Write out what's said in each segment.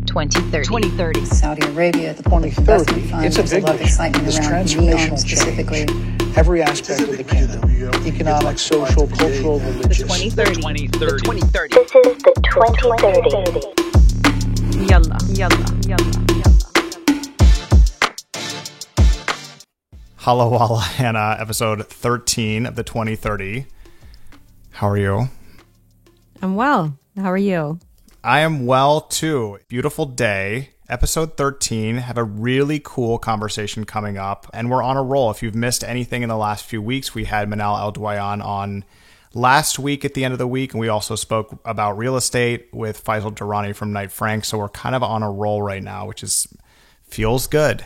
2030. Saudi Arabia, the Point of Investment Fund, it's a there's big a lot of excitement this around transformational NEOM specifically. change. Every aspect of the kingdom, economic, social, cultural, religious. 2030. This is the 2030. Yalla. Hala Wala Hannah, episode 13 of the 2030. How are you? I'm well. How are you? I am well, too. Beautiful day. Episode 13. Have a really cool conversation coming up, and we're on a roll. If you've missed anything in the last few weeks, we had Manal El-Dwayan on last week at the end of the week, and we also spoke about real estate with Faisal Durrani from Knight Frank, so we're kind of on a roll right now, which feels good.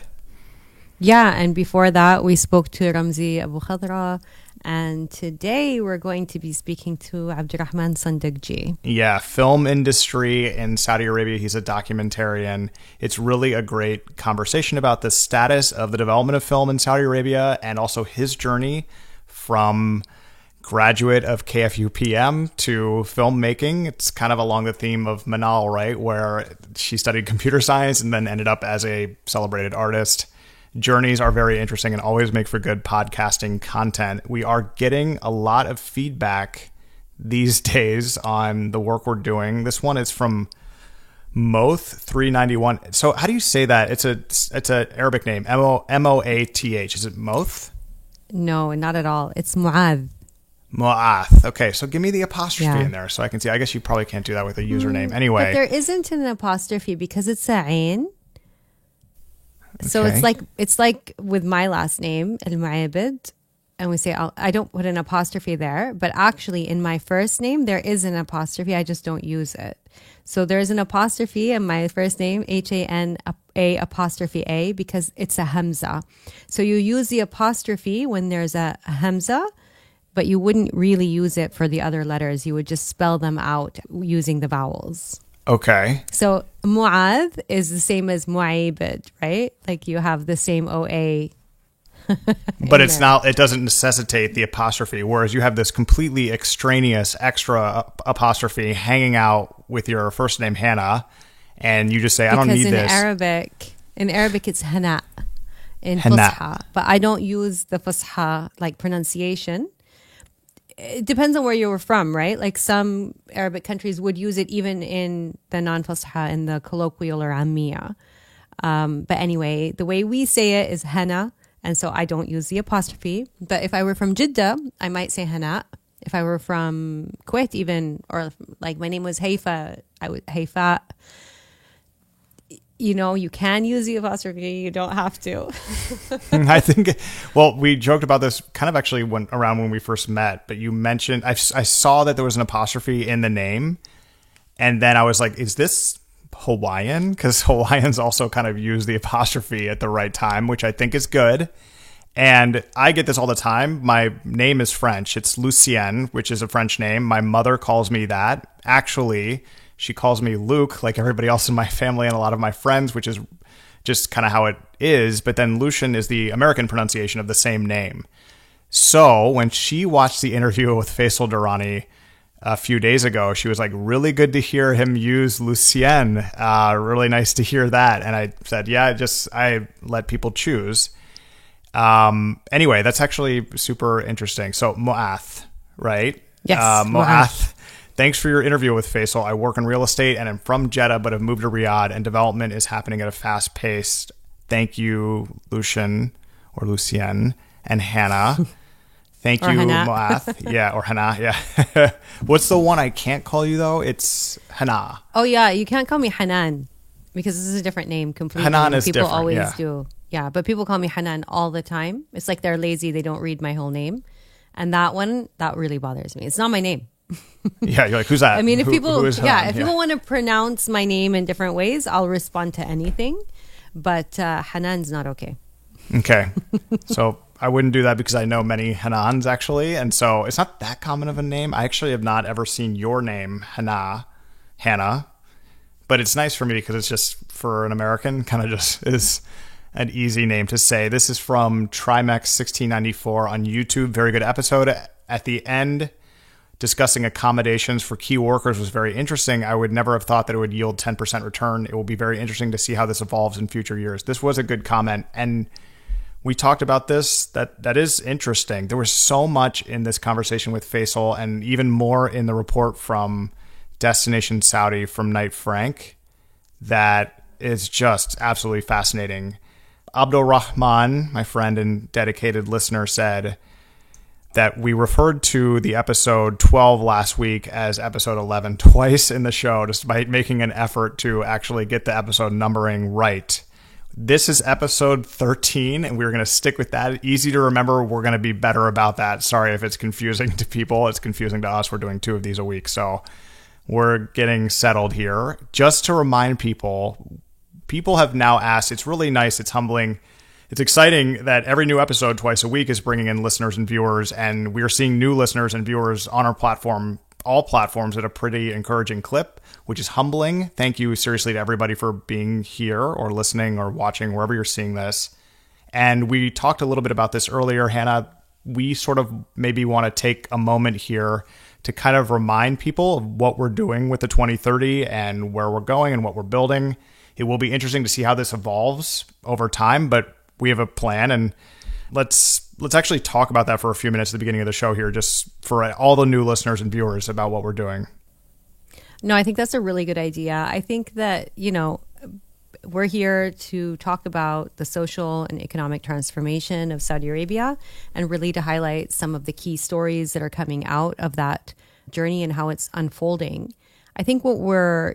Yeah, and before that, we spoke to Ramzi Abu Khadra, and today we're going to be speaking to Abdurrahman Sandegji. Yeah, film industry in Saudi Arabia. He's a documentarian. It's really a great conversation about the status of the development of film in Saudi Arabia and also his journey from graduate of KFU PM to filmmaking. It's kind of along the theme of Manal, right, where she studied computer science and then ended up as a celebrated artist. Journeys are very interesting and always make for good podcasting content. We are getting a lot of feedback these days on the work we're doing. This one is from Moath 391. So how do you say that? It's a Arabic name. Moath. Is it Moath? No, not at all. It's Mu'adh. Mu'ath. Okay, so give me the apostrophe in there so I can see. I guess you probably can't do that with a username. Anyway. But there isn't an apostrophe because it's a ain. So Okay. it's like with my last name, Al-Mu'abid, and we say I don't put an apostrophe there, but actually in my first name there is an apostrophe. I just don't use it. So there's an apostrophe in my first name, H-A-N-A apostrophe A, because it's a Hamza. So you use the apostrophe when there's a Hamza, but you wouldn't really use it for the other letters. You would just spell them out using the vowels. Okay. So Mu'adh is the same as Mu'aybid, right? Like you have the same OA. But it's not, it doesn't necessitate the apostrophe, whereas you have this completely extraneous extra apostrophe hanging out with your first name, Hannah, and you just say, I don't need this. In Arabic, it's Hana in Hana. Fusha, but I don't use the Fusha like pronunciation. It depends on where you were from, right? Like some Arabic countries would use it even in the non-Fusha, in the colloquial or Ammiya. But anyway, the way we say it is Hana, and so I don't use the apostrophe. But if I were from Jeddah, I might say Hana. If I were from Kuwait even, or like my name was Haifa, I would Haifa. You know, you can use the apostrophe. You don't have to. I think, well, we joked about this kind of actually around when we first met, but you mentioned, I saw that there was an apostrophe in the name. And then I was like, is this Hawaiian? Because Hawaiians also kind of use the apostrophe at the right time, which I think is good. And I get this all the time. My name is French. It's Lucien, which is a French name. My mother calls me that. Actually, she calls me Luke, like everybody else in my family and a lot of my friends, which is just kind of how it is. But then Lucian is the American pronunciation of the same name. So when she watched the interview with Faisal Durrani a few days ago, she was like, really good to hear him use Lucien. Really nice to hear that. And I said, yeah, I let people choose. Anyway, that's actually super interesting. So Mu'ath, right? Yes. Mu'ath. Thanks for your interview with Faisal. I work in real estate and I'm from Jeddah, but have moved to Riyadh, and development is happening at a fast pace. Thank you, Lucien and Hannah. Thank you, Mu'ath. Yeah, or Hannah. Yeah. What's the one I can't call you though? It's Hannah. Oh yeah, you can't call me Hanan because this is a different name completely. Hanan is people different. Always yeah. do. Yeah, but people call me Hanan all the time. It's like they're lazy; they don't read my whole name, and that really bothers me. It's not my name. Yeah, you're like, who's that? I mean, if people want to pronounce my name in different ways, I'll respond to anything. But Hanan's not okay. Okay. So I wouldn't do that because I know many Hanans actually. And so it's not that common of a name. I actually have not ever seen your name, Hannah. But it's nice for me because it's just, for an American, kind of just is an easy name to say. This is from Trimex 1694 on YouTube. Very good episode. At the end, discussing accommodations for key workers was very interesting. I would never have thought that it would yield 10% return. It will be very interesting to see how this evolves in future years. This was a good comment. And we talked about this. That is interesting. There was so much in this conversation with Faisal and even more in the report from Destination Saudi from Knight Frank that is just absolutely fascinating. Abdul Rahman, my friend and dedicated listener, said that we referred to the episode 12 last week as episode 11 twice in the show, despite making an effort to actually get the episode numbering right. This is episode 13, and we're going to stick with that. Easy to remember. We're going to be better about that. Sorry if it's confusing to people. It's confusing to us. We're doing 2 of these a week, so we're getting settled here. Just to remind people have now asked, it's really nice, it's humbling, it's exciting that every new episode twice a week is bringing in listeners and viewers, and we are seeing new listeners and viewers on our platform, all platforms, at a pretty encouraging clip, which is humbling. Thank you seriously to everybody for being here or listening or watching, wherever you're seeing this. And we talked a little bit about this earlier, Hannah. We sort of maybe want to take a moment here to kind of remind people of what we're doing with the 2030 and where we're going and what we're building. It will be interesting to see how this evolves over time, but we have a plan, and let's actually talk about that for a few minutes at the beginning of the show here, just for all the new listeners and viewers about what we're doing. No, I think that's a really good idea. I think that, we're here to talk about the social and economic transformation of Saudi Arabia and really to highlight some of the key stories that are coming out of that journey and how it's unfolding. I think what we're,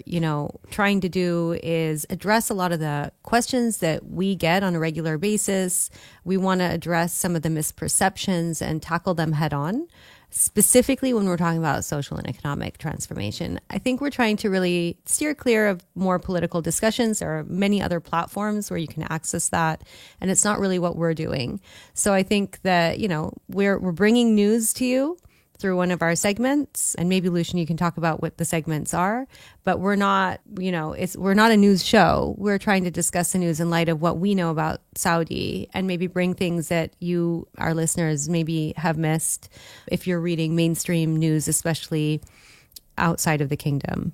trying to do is address a lot of the questions that we get on a regular basis. We want to address some of the misperceptions and tackle them head on. Specifically, when we're talking about social and economic transformation, I think we're trying to really steer clear of more political discussions. There are many other platforms where you can access that, and it's not really what we're doing. So I think that, we're bringing news to you through one of our segments, and maybe Lucian, you can talk about what the segments are, but we're not, we're not a news show. We're trying to discuss the news in light of what we know about Saudi and maybe bring things that you, our listeners, maybe have missed if you're reading mainstream news, especially outside of the kingdom.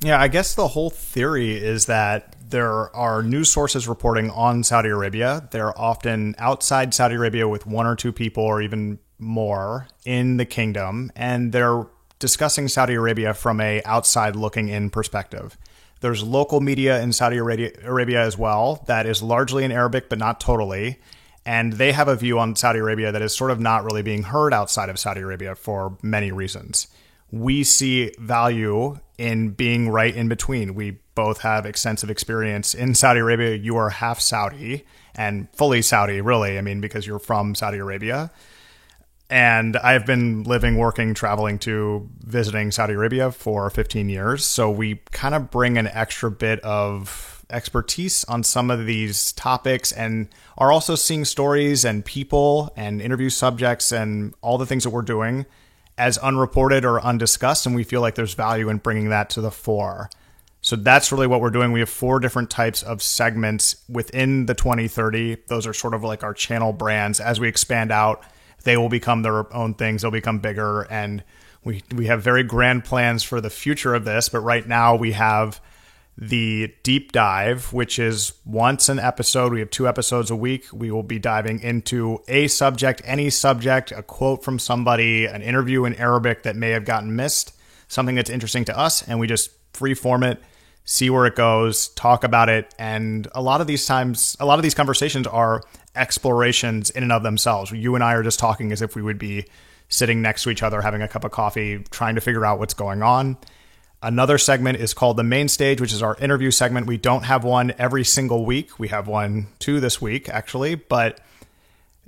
Yeah, I guess the whole theory is that there are news sources reporting on Saudi Arabia. They're often outside Saudi Arabia with 1 or 2 people or even more in the kingdom, and they're discussing Saudi Arabia from a outside looking in perspective. There's local media in Saudi Arabia as well that is largely in Arabic, but not totally. And they have a view on Saudi Arabia that is sort of not really being heard outside of Saudi Arabia for many reasons. We see value in being right in between. We both have extensive experience in Saudi Arabia. You are half Saudi and fully Saudi, really. Because you're from Saudi Arabia. And I've been living, working, traveling to visiting Saudi Arabia for 15 years. So we kind of bring an extra bit of expertise on some of these topics and are also seeing stories and people and interview subjects and all the things that we're doing as unreported or undiscussed. And we feel like there's value in bringing that to the fore. So that's really what we're doing. We have 4 different types of segments within the 2030. Those are sort of like our channel brands. As we expand out, they will become their own things. They'll become bigger. And we have very grand plans for the future of this. But right now we have the deep dive, which is once an episode. We have 2 episodes a week. We will be diving into a subject, any subject, a quote from somebody, an interview in Arabic that may have gotten missed, something that's interesting to us. And we just free form it, see where it goes, talk about it. And a lot of these conversations are explorations in and of themselves. You and I are just talking as if we would be sitting next to each other, having a cup of coffee, trying to figure out what's going on. Another segment is called The Main Stage, which is our interview segment. We don't have one every single week. We have 2 this week, actually, but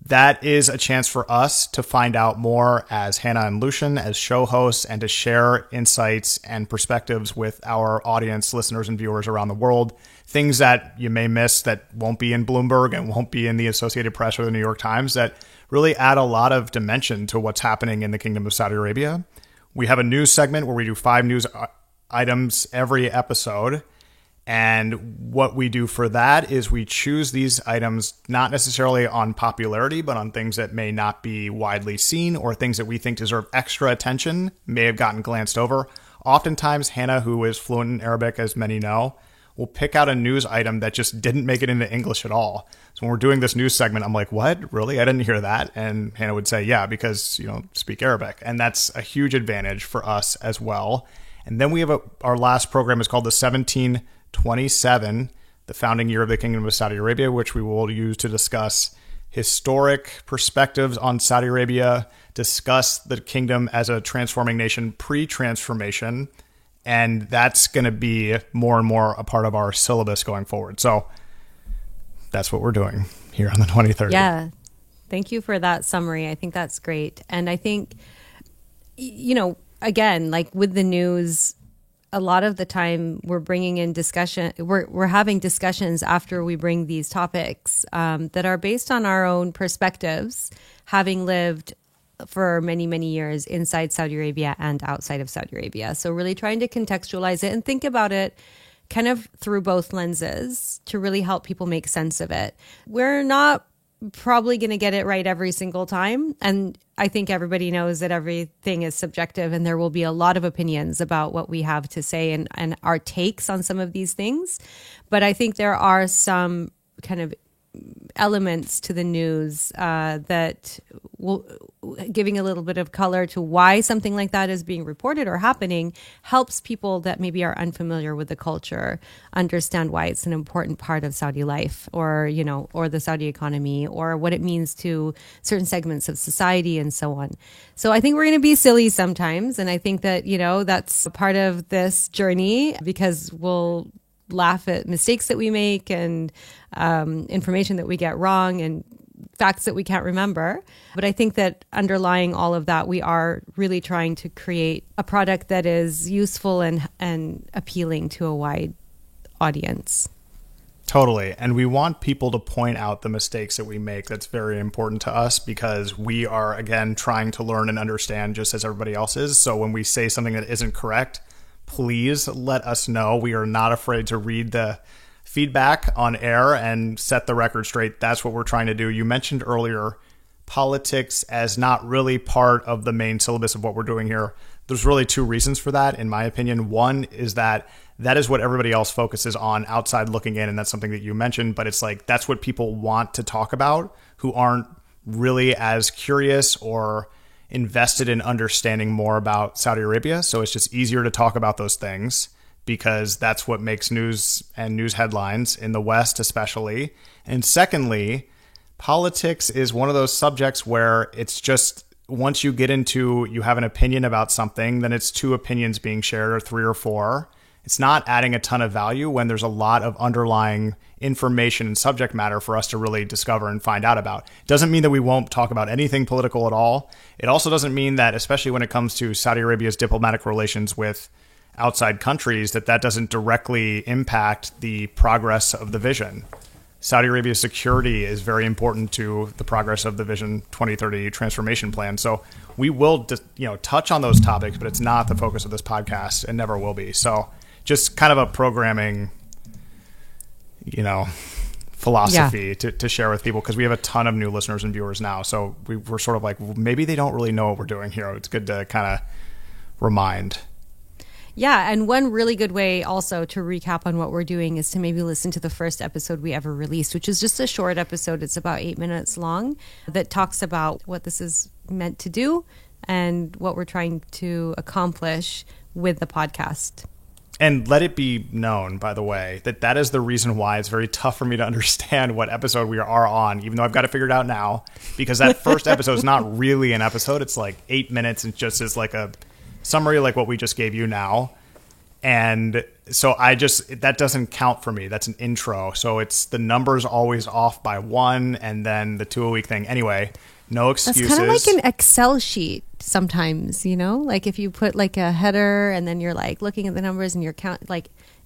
that is a chance for us to find out more as Hannah and Lucian, as show hosts, and to share insights and perspectives with our audience, listeners, and viewers around the world. Things that you may miss that won't be in Bloomberg and won't be in the Associated Press or the New York Times that really add a lot of dimension to what's happening in the Kingdom of Saudi Arabia. We have a news segment where we do 5 news items every episode. And what we do for that is we choose these items not necessarily on popularity, but on things that may not be widely seen or things that we think deserve extra attention, may have gotten glanced over. Oftentimes, Hannah, who is fluent in Arabic, as many know, will pick out a news item that just didn't make it into English at all. So when we're doing this news segment, I'm like, what? Really? I didn't hear that. And Hannah would say, yeah, because you don't speak Arabic. And that's a huge advantage for us as well. And then we have our last program is called the 1727, the founding year of the Kingdom of Saudi Arabia, which we will use to discuss historic perspectives on Saudi Arabia, discuss the kingdom as a transforming nation pre-transformation, and that's going to be more and more a part of our syllabus going forward. So that's what we're doing here on the 2030. Yeah. Thank you for that summary. I think that's great. And I think, again, like with the news, a lot of the time we're bringing in discussion, we're having discussions after we bring these topics that are based on our own perspectives, having lived for many, many years inside Saudi Arabia and outside of Saudi Arabia. So really trying to contextualize it and think about it kind of through both lenses to really help people make sense of it. We're not probably going to get it right every single time. And I think everybody knows that everything is subjective and there will be a lot of opinions about what we have to say and our takes on some of these things. But I think there are some kind of elements to the news that will giving a little bit of color to why something like that is being reported or happening helps people that maybe are unfamiliar with the culture understand why it's an important part of Saudi life or the Saudi economy or what it means to certain segments of society and so on. So I think we're going to be silly sometimes. And I think that, that's a part of this journey because we'll laugh at mistakes that we make and information that we get wrong and facts that we can't remember. But I think that underlying all of that, we are really trying to create a product that is useful and appealing to a wide audience. Totally. And we want people to point out the mistakes that we make. That's very important to us because we are, again, trying to learn and understand just as everybody else is. So when we say something that isn't correct, please let us know. We are not afraid to read the feedback on air and set the record straight. That's what we're trying to do. You mentioned earlier politics as not really part of the main syllabus of what we're doing here. There's really two reasons for that, in my opinion. One is that is what everybody else focuses on outside looking in, and that's something that you mentioned, but it's like that's what people want to talk about who aren't really as curious or invested in understanding more about Saudi Arabia. So it's just easier to talk about those things because that's what makes news and news headlines in the West, especially. And secondly, politics is one of those subjects where it's just once you get into you have an opinion about something, then it's two opinions being shared or three or four. It's not adding a ton of value when there's a lot of underlying information and subject matter for us to really discover and find out about. It doesn't mean that we won't talk about anything political at all. It also doesn't mean that, especially when it comes to Saudi Arabia's diplomatic relations with outside countries, that doesn't directly impact the progress of the vision. Saudi Arabia's security is very important to the progress of the Vision 2030 transformation plan. So we will touch on those topics, but it's not the focus of this podcast and never will be. So just kind of a programming, philosophy to share with people because we have a ton of new listeners and viewers now. So we're sort of like, well, maybe they don't really know what we're doing here. It's good to kind of remind. Yeah, and one really good way also to recap on what we're doing is to maybe listen to the first episode we ever released, which is just a short episode. It's about 8 minutes long that talks about what this is meant to do and what we're trying to accomplish with the podcast. And let it be known, by the way, that is the reason why it's very tough for me to understand what episode we are on, even though I've got it figured out now, because that first episode is not really an episode. It's like 8 minutes and just is like a summary like what we just gave you now. And so that doesn't count for me. That's an intro. So it's the numbers always off by one and then the 2 a week thing. Anyway, no excuses. That's kind of like an Excel sheet sometimes, like if you put like a header and then you're like looking at the numbers and you're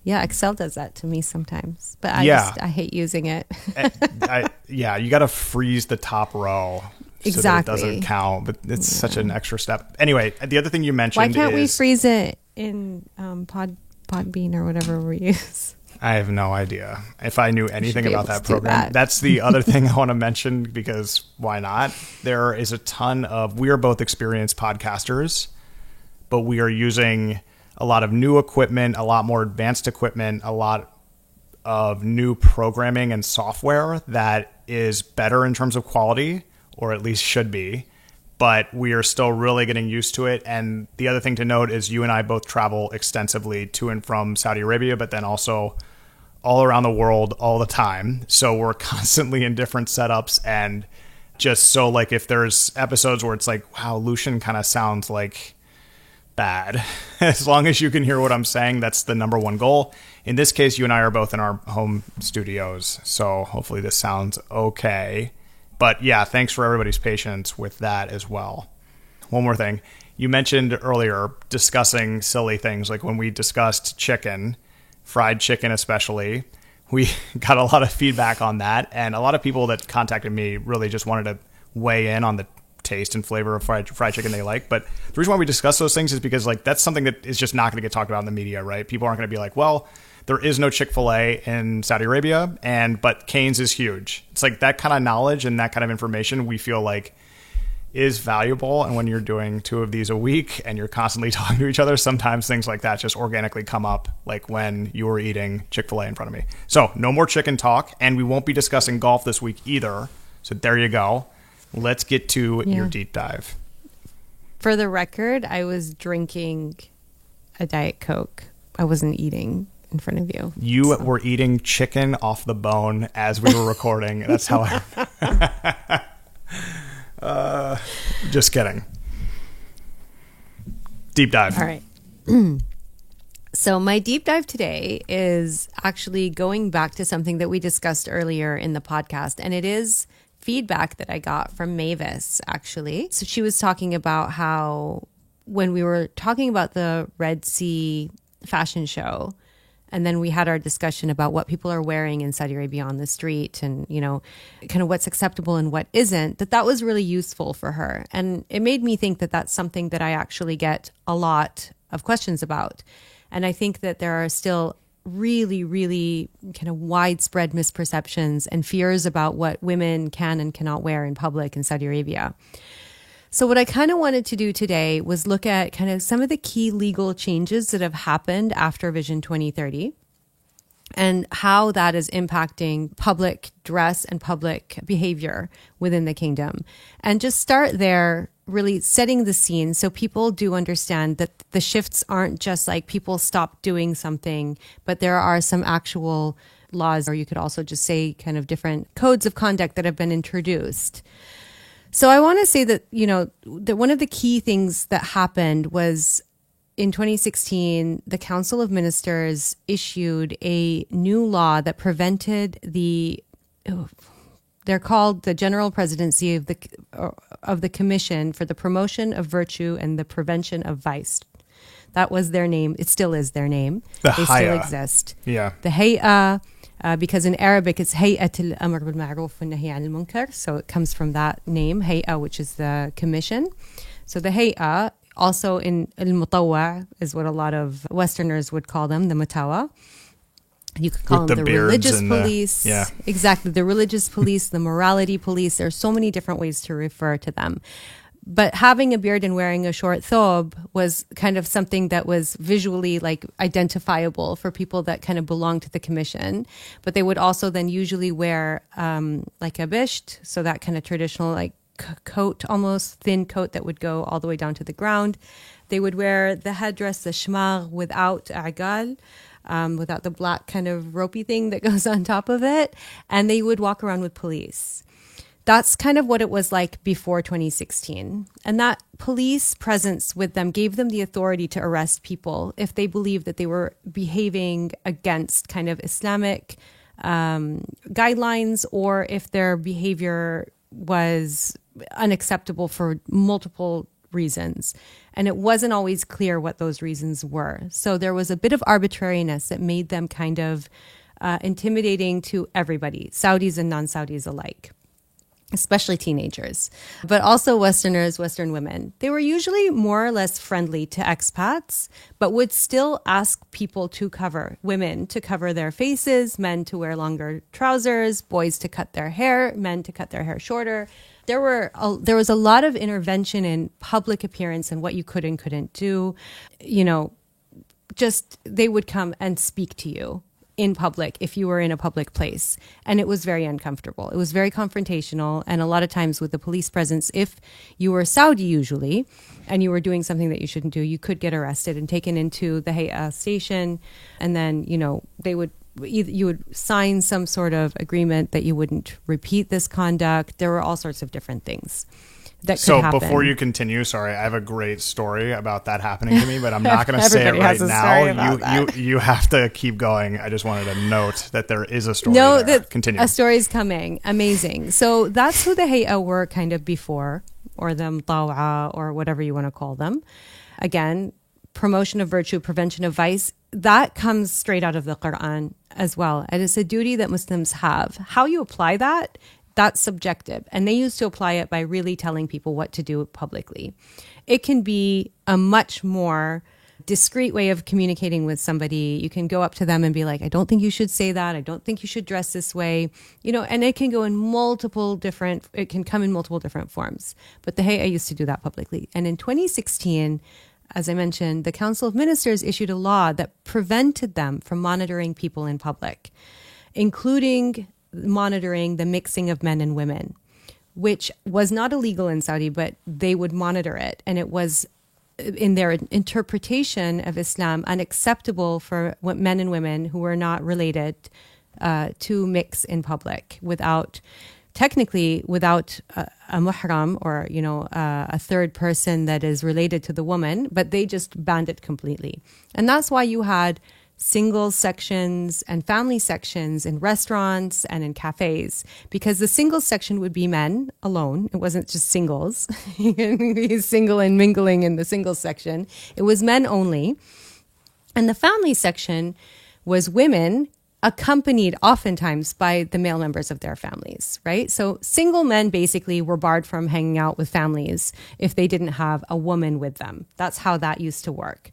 Excel does that to me sometimes, but I hate using it. You got to freeze the top row. Exactly. So that it doesn't count, but it's such an extra step. Anyway, the other thing you mentioned why can't we freeze it in Podbean or whatever we use? I have no idea. If I knew anything be about able that to do program, that. that's the other thing I want to mention, because why not? There is a ton of, we are both experienced podcasters, but we are using a lot of new equipment, a lot more advanced equipment, a lot of new programming and software that is better in terms of quality, or at least should be. But we are still really getting used to it. And the other thing to note is you and I both travel extensively to and from Saudi Arabia, but then also all around the world all the time. So we're constantly in different setups. And just so like if there's episodes where it's like, wow, Lucian kind of sounds like bad. As long as you can hear what I'm saying, that's the number one goal. In this case, you and I are both in our home studios. So hopefully this sounds okay. But yeah, thanks for everybody's patience with that as well. One more thing. You mentioned earlier discussing silly things, like when we discussed chicken, fried chicken especially. We got a lot of feedback on that. And a lot of people that contacted me really just wanted to weigh in on the taste and flavor of fried chicken they like. But the reason why we discuss those things is because like that's something that is just not going to get talked about in the media, right? People aren't going to be like, well, there is no Chick-fil-A in Saudi Arabia, but Cane's is huge. It's like that kind of knowledge and that kind of information we feel like is valuable. And when you're doing 2 of these a week and you're constantly talking to each other, sometimes things like that just organically come up, like when you were eating Chick-fil-A in front of me. So no more chicken talk, and we won't be discussing golf this week either. So there you go. Let's get to your deep dive. For the record, I was drinking a Diet Coke. I wasn't eating in front of you. You were eating chicken off the bone as we were recording. That's how I... just kidding. Deep dive. All right. So my deep dive today is actually going back to something that we discussed earlier in the podcast, and it is feedback that I got from Mavis, actually. So she was talking about how when we were talking about the Red Sea fashion show, and then we had our discussion about what people are wearing in Saudi Arabia on the street and, you know, kind of what's acceptable and what isn't, that was really useful for her. And it made me think that that's something that I actually get a lot of questions about. And I think that there are still really, really kind of widespread misperceptions and fears about what women can and cannot wear in public in Saudi Arabia. So what I kind of wanted to do today was look at kind of some of the key legal changes that have happened after Vision 2030 and how that is impacting public dress and public behavior within the kingdom. And just start there, really setting the scene so people do understand that the shifts aren't just like people stop doing something, but there are some actual laws, or you could also just say kind of different codes of conduct that have been introduced. So I want to say that, you know, that one of the key things that happened was in 2016, the Council of Ministers issued a new law that prevented they're called the General Presidency of the Commission for the Promotion of Virtue and the Prevention of Vice. That was their name. It still is their name. They still exist. Yeah. The Hay'a, because in Arabic it's Hay'at al-Amr bil-Ma'ruf wa Nahy anil Munkar, so it comes from that name, Hay'a, which is the commission. So the Hay'a, also in al-Mutawwa, is what a lot of Westerners would call them, the Mutawa. You could call them the religious police. Exactly, the religious police, the morality police. There are so many different ways to refer to them. But having a beard and wearing a short thobe was kind of something that was visually like identifiable for people that kind of belonged to the commission. But they would also then usually wear like a bisht, so that kind of traditional like coat, almost thin coat that would go all the way down to the ground. They would wear the headdress, the shmagh, without a'gal, without the black kind of ropey thing that goes on top of it. And they would walk around with police. That's kind of what it was like before 2016. And that police presence with them gave them the authority to arrest people if they believed that they were behaving against kind of Islamic guidelines, or if their behavior was unacceptable for multiple reasons. And it wasn't always clear what those reasons were. So there was a bit of arbitrariness that made them kind of intimidating to everybody, Saudis and non-Saudis alike. especially teenagers, but also Westerners, Western women. They were usually more or less friendly to expats, but would still ask people to cover, women to cover their faces, men to wear longer trousers, boys to cut their hair, men to cut their hair shorter. There was a lot of intervention in public appearance and what you could and couldn't do. You know, just they would come and speak to you in public if you were in a public place. And it was very uncomfortable. It was very confrontational. And a lot of times with the police presence, if you were Saudi usually, and you were doing something that you shouldn't do, you could get arrested and taken into the Hay'a station. And then, you know, you would sign some sort of agreement that you wouldn't repeat this conduct. There were all sorts of different things that could happen. So before you continue, sorry, I have a great story about that happening to me, but I'm not going to say it right now. You have to keep going. I just wanted to note that there is a story. No, continue. A story is coming. Amazing. So that's who the Hay'a were kind of before, or the Mtawa'a, or whatever you want to call them. Again, promotion of virtue, prevention of vice. That comes straight out of the Quran as well. And it's a duty that Muslims have. How you apply that, that's subjective. And they used to apply it by really telling people what to do publicly. It can be a much more discreet way of communicating with somebody. You can go up to them and be like, I don't think you should say that. I don't think you should dress this way. You know, and it can come in multiple different forms. But the Hay'a used to do that publicly. And in 2016, as I mentioned, the Council of Ministers issued a law that prevented them from monitoring people in public, including monitoring the mixing of men and women, which was not illegal in Saudi, but they would monitor it. And it was, in their interpretation of Islam, unacceptable for men and women who were not related to mix in public without a muhram, or, you know, a third person that is related to the woman, but they just banned it completely. And that's why you had single sections and family sections in restaurants and in cafes, because the single section would be men alone. It wasn't just singles. You can be single and mingling in the single section. It was men only. And the family section was women accompanied oftentimes by the male members of their families, right? So single men basically were barred from hanging out with families if they didn't have a woman with them. That's how that used to work.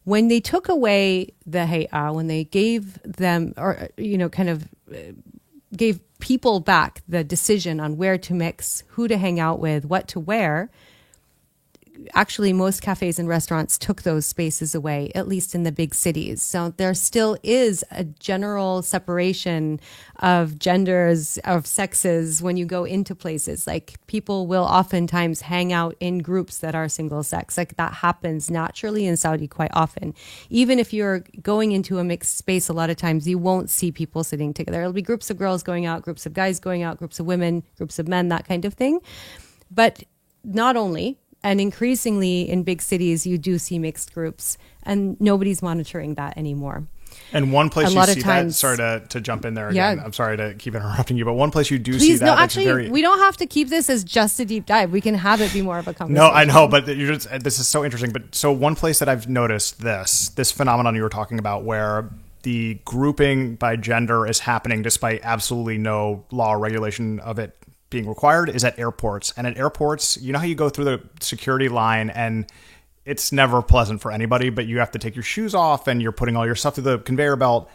When they took away the Hay'a, when they gave them, or, you know, kind of gave people back the decision on where to mix, who to hang out with, what to wear, actually most cafes and restaurants took those spaces away, at least in the big cities. So there still is a general separation of genders, of sexes when you go into places. Like, people will oftentimes hang out in groups that are single sex. Like, that happens naturally in Saudi quite often. Even if you're going into a mixed space, a lot of times you won't see people sitting together. There'll be groups of girls going out, groups of guys going out, groups of women, groups of men, that kind of thing. But not only, and increasingly in big cities, you do see mixed groups, and nobody's monitoring that anymore. And one place you see that, sorry to jump in there again. Yeah. I'm sorry to keep interrupting you, but one place you do see that. No, actually, we don't have to keep this as just a deep dive. We can have it be more of a conversation. No, I know, but this is so interesting. But so one place that I've noticed this phenomenon you were talking about, where the grouping by gender is happening despite absolutely no law or regulation of it being required, is at airports. And at airports, you know how you go through the security line and it's never pleasant for anybody, but you have to take your shoes off and you're putting all your stuff through the conveyor belt.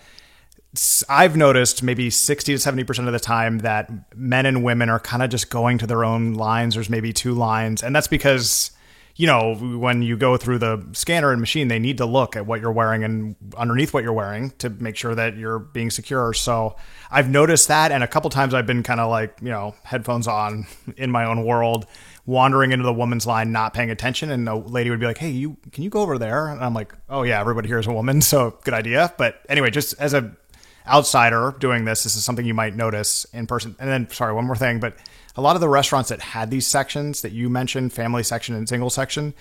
I've noticed maybe 60 to 70% of the time that men and women are kind of just going to their own lines. There's maybe two lines. And that's because, you know, when you go through the scanner and machine, they need to look at what you're wearing and underneath what you're wearing to make sure that you're being secure. So I've noticed that. And a couple times I've been kind of like, you know, headphones on in my own world, wandering into the woman's line, not paying attention. And the lady would be like, hey, can you go over there? And I'm like, oh yeah, everybody here is a woman. So good idea. But anyway, just as a outsider doing this is something you might notice in person. And then, sorry, one more thing, but a lot of the restaurants that had these sections that you mentioned, family section and single section,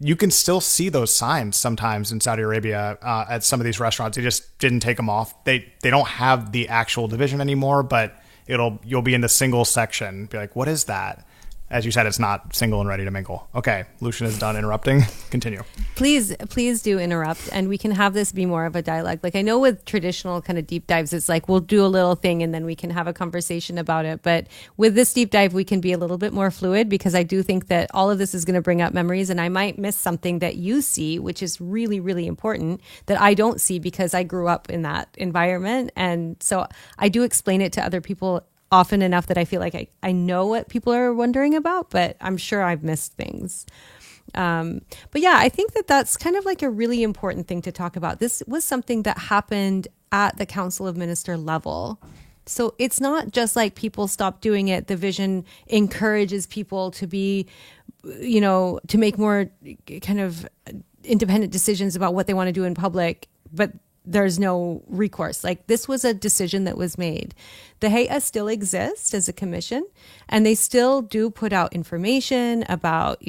you can still see those signs sometimes in Saudi Arabia at some of these restaurants. They just didn't take them off. They don't have the actual division anymore, but you'll be in the single section. Be like, what is that? as you said, it's not single and ready to mingle. Okay, Lucian is done interrupting. Continue. Please do interrupt, and we can have this be more of a dialogue. Like, I know with traditional kind of deep dives, it's like we'll do a little thing and then we can have a conversation about it. But with this deep dive, we can be a little bit more fluid, because I do think that all of this is going to bring up memories, and I might miss something that you see, which is really, really important, that I don't see because I grew up in that environment. And so I do explain it to other people often enough that I feel like I know what people are wondering about, but I'm sure I've missed things. But yeah, I think that that's kind of like a really important thing to talk about. This was something that happened at the Council of Minister level. So it's not just like people stop doing it. The vision encourages people to be, to make more kind of independent decisions about what they want to do in public, but there's no recourse. Like, this was a decision that was made. The Hay'a still exists as a commission, and they still do put out information about,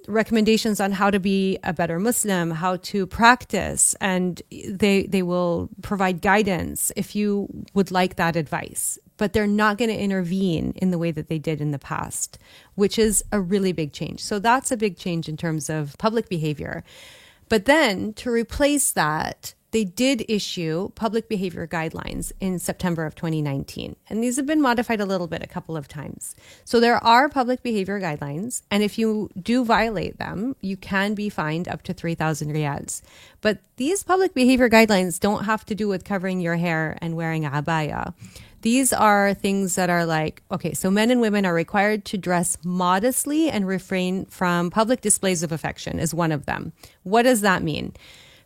recommendations on how to be a better Muslim, how to practice, and they will provide guidance if you would like that advice. But they're not going to intervene in the way that they did in the past, which is a really big change. So that's a big change in terms of public behavior. But then to replace that, they did issue public behavior guidelines in September of 2019. And these have been modified a little bit a couple of times. So there are public behavior guidelines. And if you do violate them, you can be fined up to 3,000 riyals. But these public behavior guidelines don't have to do with covering your hair and wearing a abaya. These are things that are like, okay, so men and women are required to dress modestly and refrain from public displays of affection is one of them. What does that mean?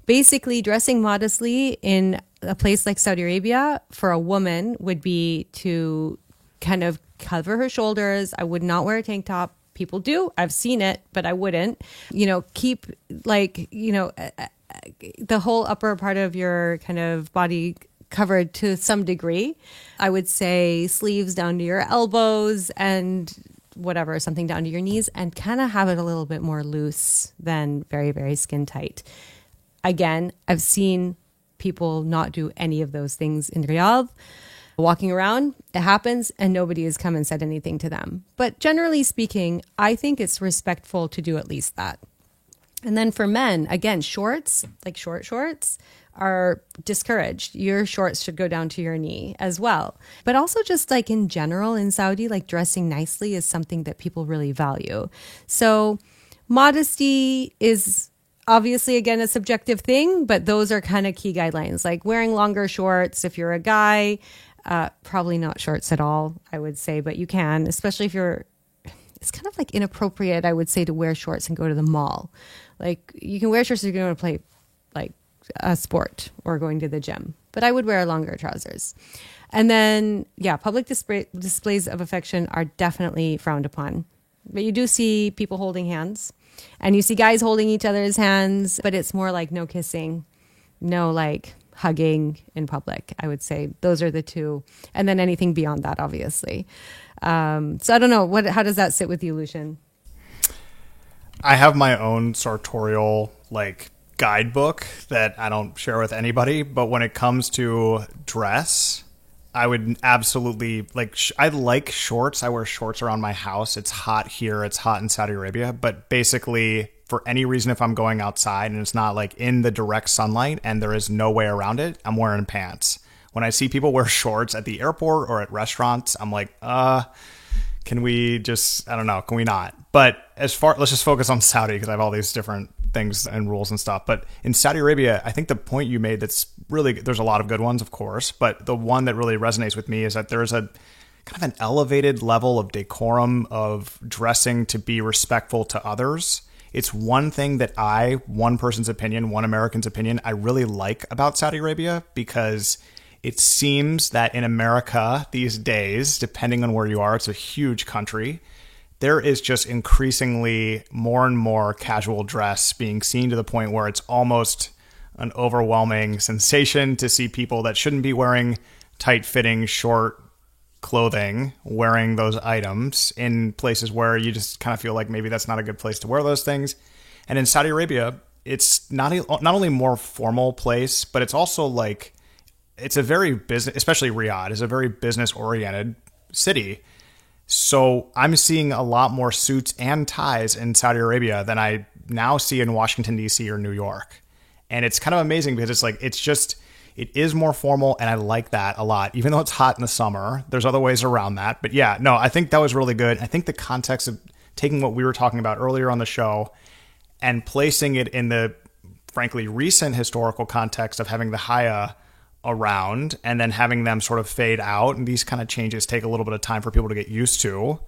Basically, dressing modestly in a place like Saudi Arabia for a woman would be to kind of cover her shoulders. I would not wear a tank top. People do. I've seen it, but I wouldn't. Keep the whole upper part of your kind of body covered to some degree. I would say sleeves down to your elbows and whatever, something down to your knees, and kind of have it a little bit more loose than very, very skin tight. Again, I've seen people not do any of those things in Riyadh. Walking around, it happens, and nobody has come and said anything to them. But generally speaking, I think it's respectful to do at least that. And then for men, again, shorts, like short shorts, are discouraged. Your shorts should go down to your knee as well. But also just like in general in Saudi, like dressing nicely is something that people really value. So modesty is obviously, again, a subjective thing, but those are kind of key guidelines, like wearing longer shorts. If you're a guy, probably not shorts at all, I would say, but you can, especially if it's kind of like inappropriate, I would say, to wear shorts and go to the mall. Like, you can wear shorts if you're going to play like a sport or going to the gym, but I would wear longer trousers. And then, yeah, public displays of affection are definitely frowned upon, but you do see people holding hands. And you see guys holding each other's hands, but it's more like no kissing, no like hugging in public, I would say. Those are the two. And then anything beyond that, obviously. So I don't know. How does that sit with you, Lucian? I have my own sartorial like guidebook that I don't share with anybody. But when it comes to dress, I would absolutely I like shorts. I wear shorts around my house. It's hot here. It's hot in Saudi Arabia. But basically, for any reason, if I'm going outside and it's not like in the direct sunlight and there is no way around it, I'm wearing pants. When I see people wear shorts at the airport or at restaurants, I'm like, can we just, I don't know, can we not? But let's just focus on Saudi because I have all these different things and rules and stuff. But in Saudi Arabia, I think the point you made that's really, there's a lot of good ones, of course, but the one that really resonates with me is that there's a kind of an elevated level of decorum of dressing to be respectful to others. It's one thing that one person's opinion, one American's opinion, I really like about Saudi Arabia, because it seems that in America these days, depending on where you are, it's a huge country, there is just increasingly more and more casual dress being seen to the point where it's almost an overwhelming sensation to see people that shouldn't be wearing tight-fitting, short clothing wearing those items in places where you just kind of feel like maybe that's not a good place to wear those things. And in Saudi Arabia, it's not only more formal place, but it's also like, it's a very business, especially Riyadh is a very business-oriented city. So I'm seeing a lot more suits and ties in Saudi Arabia than I now see in Washington, D.C. or New York. And it's kind of amazing because it's like, it is more formal, and I like that a lot. Even though it's hot in the summer, there's other ways around that. But yeah, no, I think that was really good. I think the context of taking what we were talking about earlier on the show and placing it in the, frankly, recent historical context of having the Haya around and then having them sort of fade out, and these kind of changes take a little bit of time for people to get used to.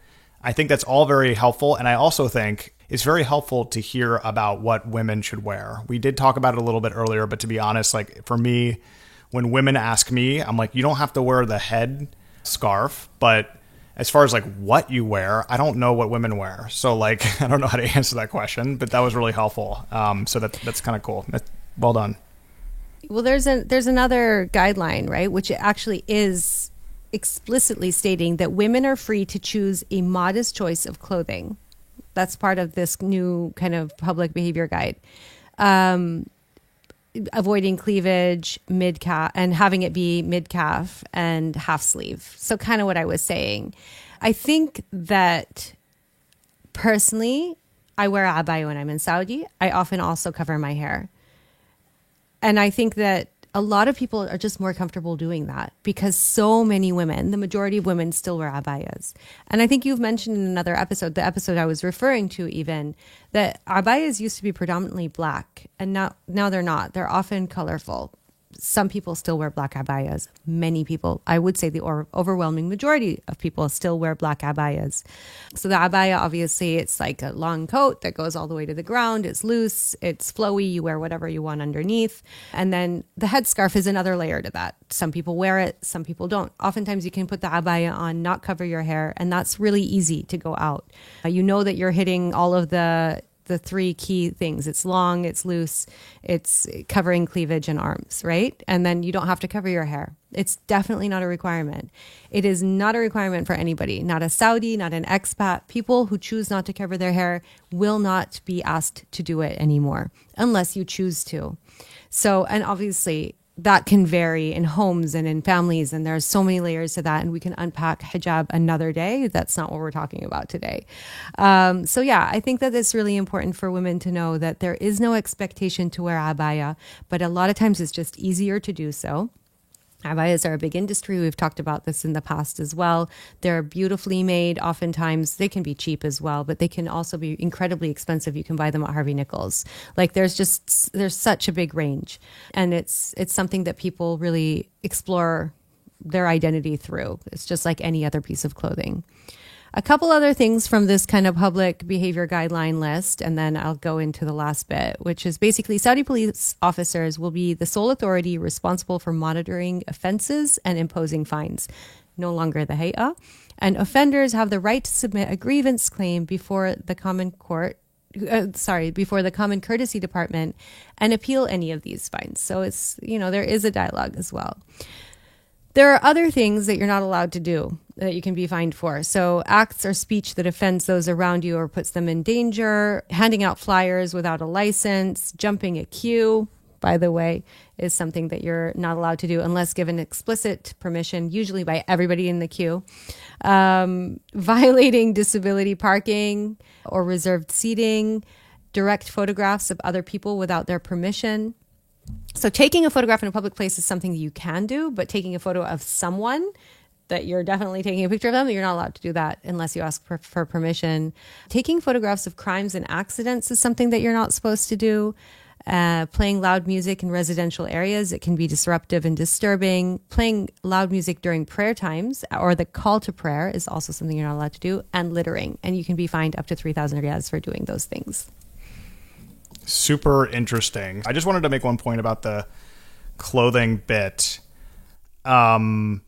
I think that's all very helpful. And I also think it's very helpful to hear about what women should wear. We did talk about it a little bit earlier, but to be honest, like for me, when women ask me, I'm like, you don't have to wear the head scarf, but as far as like what you wear, I don't know what women wear. So like, I don't know how to answer that question, but that was really helpful. So that's kind of cool. Well done. Well, there's another guideline, right, which actually is explicitly stating that women are free to choose a modest choice of clothing. That's part of this new kind of public behavior guide. Avoiding cleavage, mid-calf, and having it be mid-calf and half sleeve. So kind of what I was saying. I think that personally, I wear abaya when I'm in Saudi. I often also cover my hair. And I think that a lot of people are just more comfortable doing that because so many women, the majority of women, still wear abayas. And I think you've mentioned in another episode, the episode I was referring to even, that abayas used to be predominantly black, and now they're not. They're often colorful. Some people still wear black abayas. Many people, I would say the overwhelming majority of people still wear black abayas. So the abaya, obviously, it's like a long coat that goes all the way to the ground. It's loose, it's flowy. You wear whatever you want underneath. And then the headscarf is another layer to that. Some people wear it, some people don't. Oftentimes you can put the abaya on, not cover your hair, and that's really easy to go out. You know that you're hitting all of the three key things. It's long, it's loose, it's covering cleavage and arms, right? And then you don't have to cover your hair. It's definitely not a requirement. It is not a requirement for anybody, not a Saudi, not an expat. People who choose not to cover their hair will not be asked to do it anymore unless you choose to. So, and obviously that can vary in homes and in families, and there's so many layers to that, and we can unpack hijab another day. That's not what we're talking about today. So yeah, I think that it's really important for women to know that there is no expectation to wear abaya, but a lot of times it's just easier to do so. Abayas are a big industry. We've talked about this in the past as well. They're beautifully made. Oftentimes they can be cheap as well, but they can also be incredibly expensive. You can buy them at Harvey Nichols. Like there's such a big range, and it's something that people really explore their identity through. It's just like any other piece of clothing. A couple other things from this kind of public behavior guideline list, and then I'll go into the last bit, which is basically Saudi police officers will be the sole authority responsible for monitoring offenses and imposing fines, no longer the Hay'a. And offenders have the right to submit a grievance claim before the Common Courtesy Department and appeal any of these fines. So it's, there is a dialogue as well. There are other things that you're not allowed to do that you can be fined for. So acts or speech that offends those around you or puts them in danger, handing out flyers without a license, jumping a queue, by the way, is something that you're not allowed to do unless given explicit permission, usually by everybody in the queue. Violating disability parking or reserved seating, direct photographs of other people without their permission. So taking a photograph in a public place is something that you can do, but taking a photo of someone that you're definitely taking a picture of them, you're not allowed to do that unless you ask for permission. Taking photographs of crimes and accidents is something that you're not supposed to do. Playing loud music in residential areas, it can be disruptive and disturbing. Playing loud music during prayer times or the call to prayer is also something you're not allowed to do. And littering, and you can be fined up to 3,000 riyals for doing those things. Super interesting. I just wanted to make one point about the clothing bit. In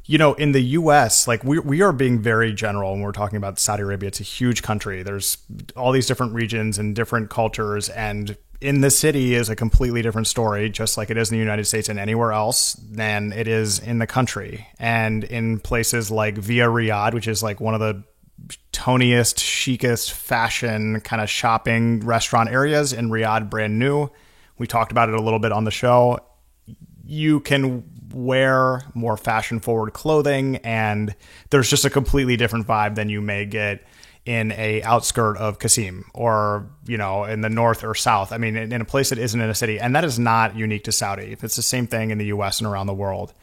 the US, like we are being very general when we're talking about Saudi Arabia. It's a huge country. There's all these different regions and different cultures, and in the city is a completely different story, just like it is in the United States and anywhere else than it is in the country. And in places like Via Riyadh, which is like one of the toniest, chicest fashion kind of shopping restaurant areas in Riyadh, brand new. We talked about it a little bit on the show. You can wear more fashion forward clothing, and there's just a completely different vibe than you may get in a outskirt of Qasim or, you know, in the north or south. I mean, in a place that isn't in a city. And that is not unique to Saudi. It's the same thing in the US and around the world.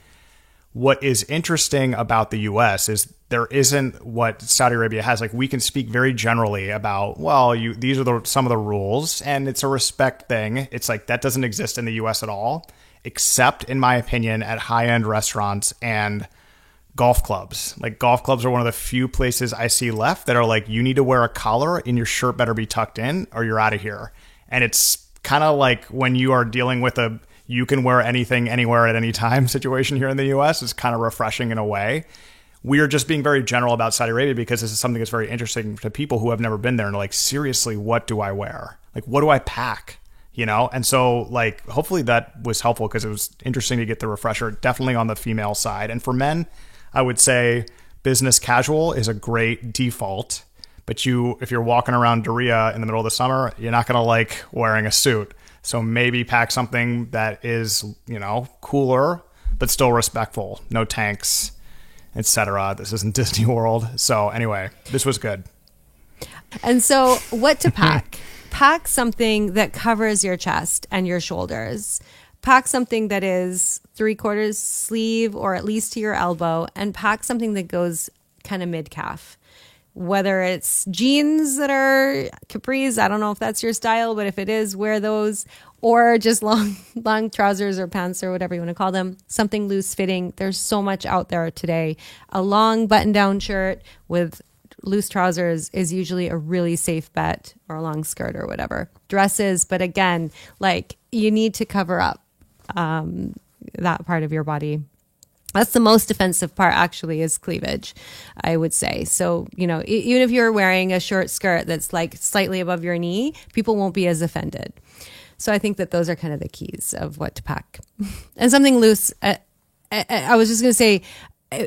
What is interesting about the US is there isn't what Saudi Arabia has. Like, we can speak very generally about, well, these are some of the rules, and it's a respect thing. It's like that doesn't exist in the US at all, except, in my opinion, at high-end restaurants and golf clubs. Like, golf clubs are one of the few places I see left that are like, you need to wear a collar and your shirt better be tucked in or you're out of here. And it's kind of like when you are dealing with a you can wear anything anywhere at any time situation here in the US. It's kind of refreshing in a way. We are just being very general about Saudi Arabia because this is something that's very interesting to people who have never been there and like, seriously, what do I wear? Like, what do I pack? You know? And so, like, hopefully that was helpful because it was interesting to get the refresher, definitely on the female side. And for men, I would say business casual is a great default, but if you're walking around Diriyah in the middle of the summer, you're not going to like wearing a suit. So maybe pack something that is, you know, cooler, but still respectful. No tanks, etc. This isn't Disney World. So anyway, this was good. And so what to pack? Pack something that covers your chest and your shoulders. Pack something that is 3/4 sleeve or at least to your elbow, and pack something that goes kind of mid-calf. Whether it's jeans that are capris, I don't know if that's your style, but if it is, wear those, or just long trousers or pants or whatever you want to call them, something loose fitting. There's so much out there today. A long button-down shirt with loose trousers is usually a really safe bet, or a long skirt or whatever. Dresses, but again, like, you need to cover up that part of your body. That's the most offensive part, actually, is cleavage, I would say. So, you know, even if you're wearing a short skirt that's like slightly above your knee, people won't be as offended. So I think that those are kind of the keys of what to pack. And something loose. I was just going to say,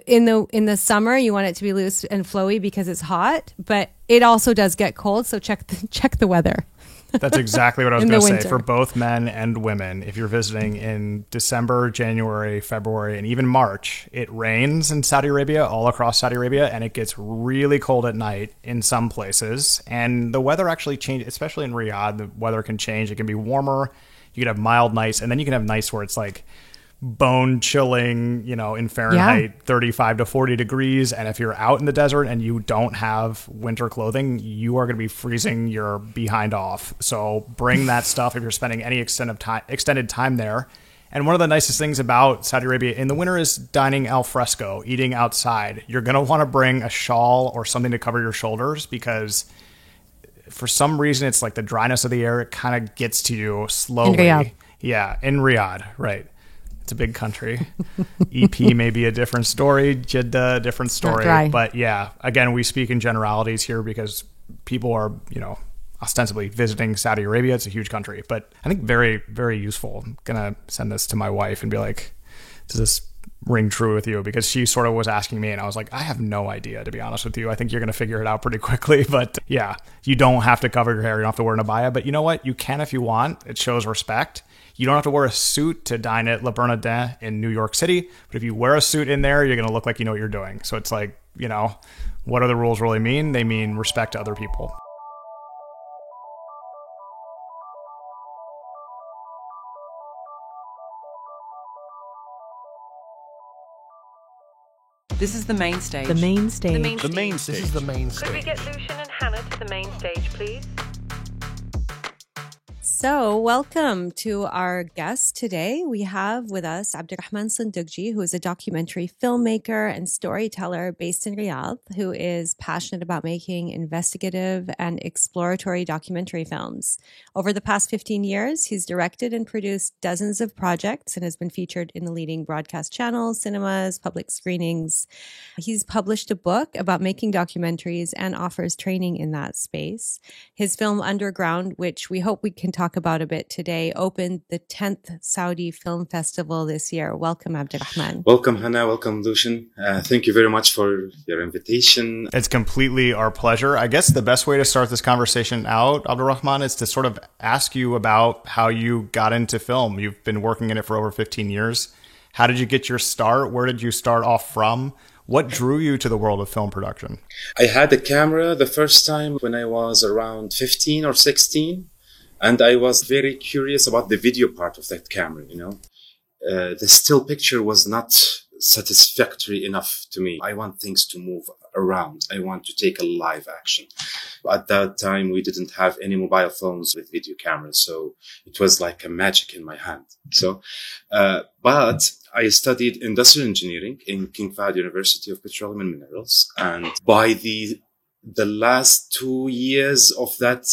in the summer, you want it to be loose and flowy because it's hot, but it also does get cold. So check the weather. That's exactly what I was In going the to say. winter. For both men and women, if you're visiting in December, January, February, and even March, it rains in Saudi Arabia, all across Saudi Arabia, and it gets really cold at night in some places. And the weather actually changes, especially in Riyadh. The weather can change. It can be warmer. You can have mild nights, and then you can have nights where it's like bone chilling, you know, in Fahrenheit, 35 to 40 degrees. And if you're out in the desert and you don't have winter clothing, you are going to be freezing your behind off. So bring that stuff if you're spending any extended time there. And one of the nicest things about Saudi Arabia in the winter is dining al fresco, eating outside. You're going to want to bring a shawl or something to cover your shoulders because for some reason, it's like the dryness of the air. It kind of gets to you slowly. In Riyadh. Yeah, in Riyadh, right. It's a big country. EP may be a different story. Jeddah, different story. But yeah, again, we speak in generalities here because people are, you know, ostensibly visiting Saudi Arabia. It's a huge country, but I think very, very useful. I'm going to send this to my wife and be like, does this ring true with you? Because she sort of was asking me and I was like, I have no idea, to be honest with you. I think you're going to figure it out pretty quickly. But yeah, you don't have to cover your hair. You don't have to wear an abaya, but you know what? You can if you want. It shows respect. You don't have to wear a suit to dine at Le Bernardin in New York City. But if you wear a suit in there, you're going to look like you know what you're doing. So it's like, you know, what do the rules really mean? They mean respect to other people. This is the main stage. The main stage. The main The main stage. stage. This is the main Could we stage. get Lucian and Hannah to the main stage, please? So, welcome to our guest today. We have with us Abdurrahman Sandugji, who is a documentary filmmaker and storyteller based in Riyadh, who is passionate about making investigative and exploratory documentary films. Over the past 15 years, he's directed and produced dozens of projects and has been featured in the leading broadcast channels, cinemas, public screenings. He's published a book about making documentaries and offers training in that space. His film Underground, which we hope we can talk about a bit today, opened the 10th Saudi Film Festival this year. Welcome, Abdurrahman. Welcome, Hannah. Welcome, Lucian. Thank you very much for your invitation. It's completely our pleasure. I guess the best way to start this conversation out, Abdurrahman, is to sort of ask you about how you got into film. You've been working in it for over 15 years. How did you get your start? Where did you start off from? What drew you to the world of film production? I had a camera the first time when I was around 15 or 16. And I was very curious about the video part of that camera, you know. The still picture was not satisfactory enough to me. I want things to move around. I want to take a live action. At that time, we didn't have any mobile phones with video cameras, so it was like a magic in my hand. So, but I studied industrial engineering in King Fahd University of Petroleum and Minerals, and by the last 2 years of that,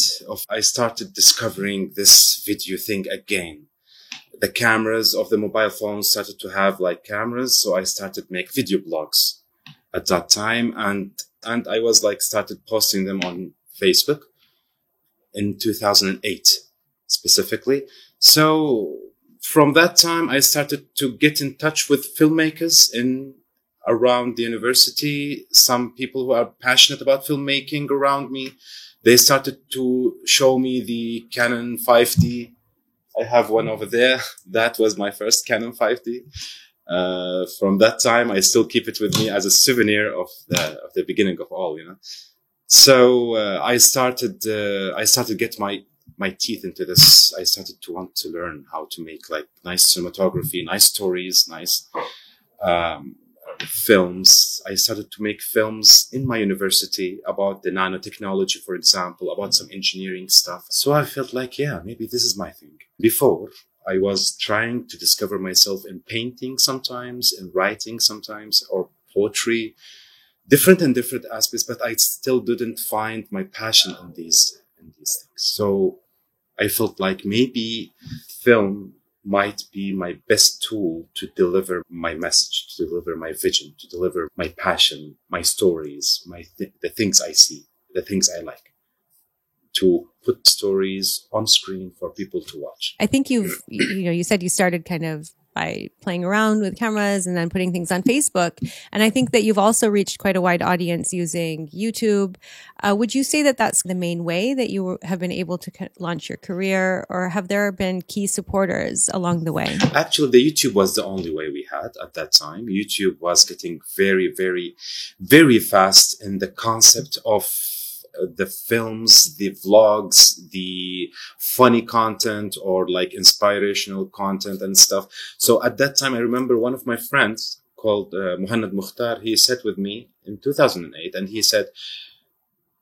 I started discovering this video thing again. The cameras of the mobile phones started to have like cameras. So I started make video blogs at that time. And I was like started posting them on Facebook in 2008 specifically. So from that time, I started to get in touch with filmmakers around the university, some people who are passionate about filmmaking around me. They started to show me the Canon 5D. I have one over there. That was my first Canon 5D. From that time, I still keep it with me as a souvenir of the beginning of all, you know. So, I started get my teeth into this. I started to want to learn how to make like nice cinematography, nice stories, nice, films. I started to make films in my university about the nanotechnology, for example, about some engineering stuff. So I felt like, yeah, maybe this is my thing. Before, I was trying to discover myself in painting sometimes, in writing sometimes, or poetry, different aspects, but I still didn't find my passion in these things. So I felt like maybe film might be my best tool to deliver my message, to deliver my vision, to deliver my passion, my stories, the things I see, the things I like, to put stories on screen for people to watch. I think you said you started kind of by playing around with cameras and then putting things on Facebook. And I think that you've also reached quite a wide audience using YouTube. Would you say that that's the main way that you have been able to launch your career, or have there been key supporters along the way? Actually, the YouTube was the only way we had at that time. YouTube was getting very, very, very fast in the concept of the films, the vlogs, the funny content, or like inspirational content and stuff. So at that time, I remember one of my friends called Muhannad Mukhtar. He sat with me in 2008 and he said,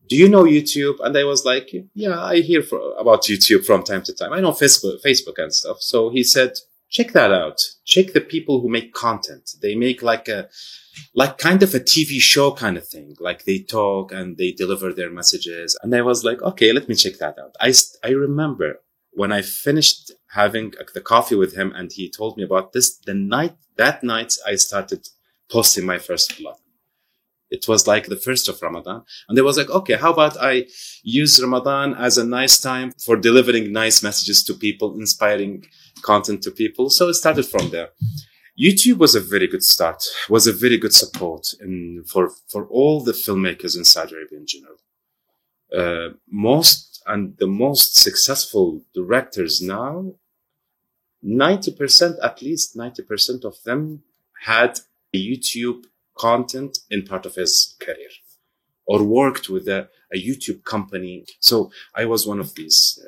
"Do you know YouTube?" And I was like, "Yeah, I hear about YouTube from time to time. I know Facebook and stuff." So he said, "Check that out. Check the people who make content. They make like kind of a TV show kind of thing. Like they talk and they deliver their messages." And I was like, okay, let me check that out. I remember when I finished having the coffee with him and he told me about this, that night I started posting my first vlog. It was like the first of Ramadan. And I was like, okay, how about I use Ramadan as a nice time for delivering nice messages to people, inspiring content to people. So it started from there. YouTube was a very good start, was a very good support for all the filmmakers in Saudi Arabia in general. The most successful directors now, 90%, at least 90% of them had YouTube content in part of his career or worked with a YouTube company. So I was one of these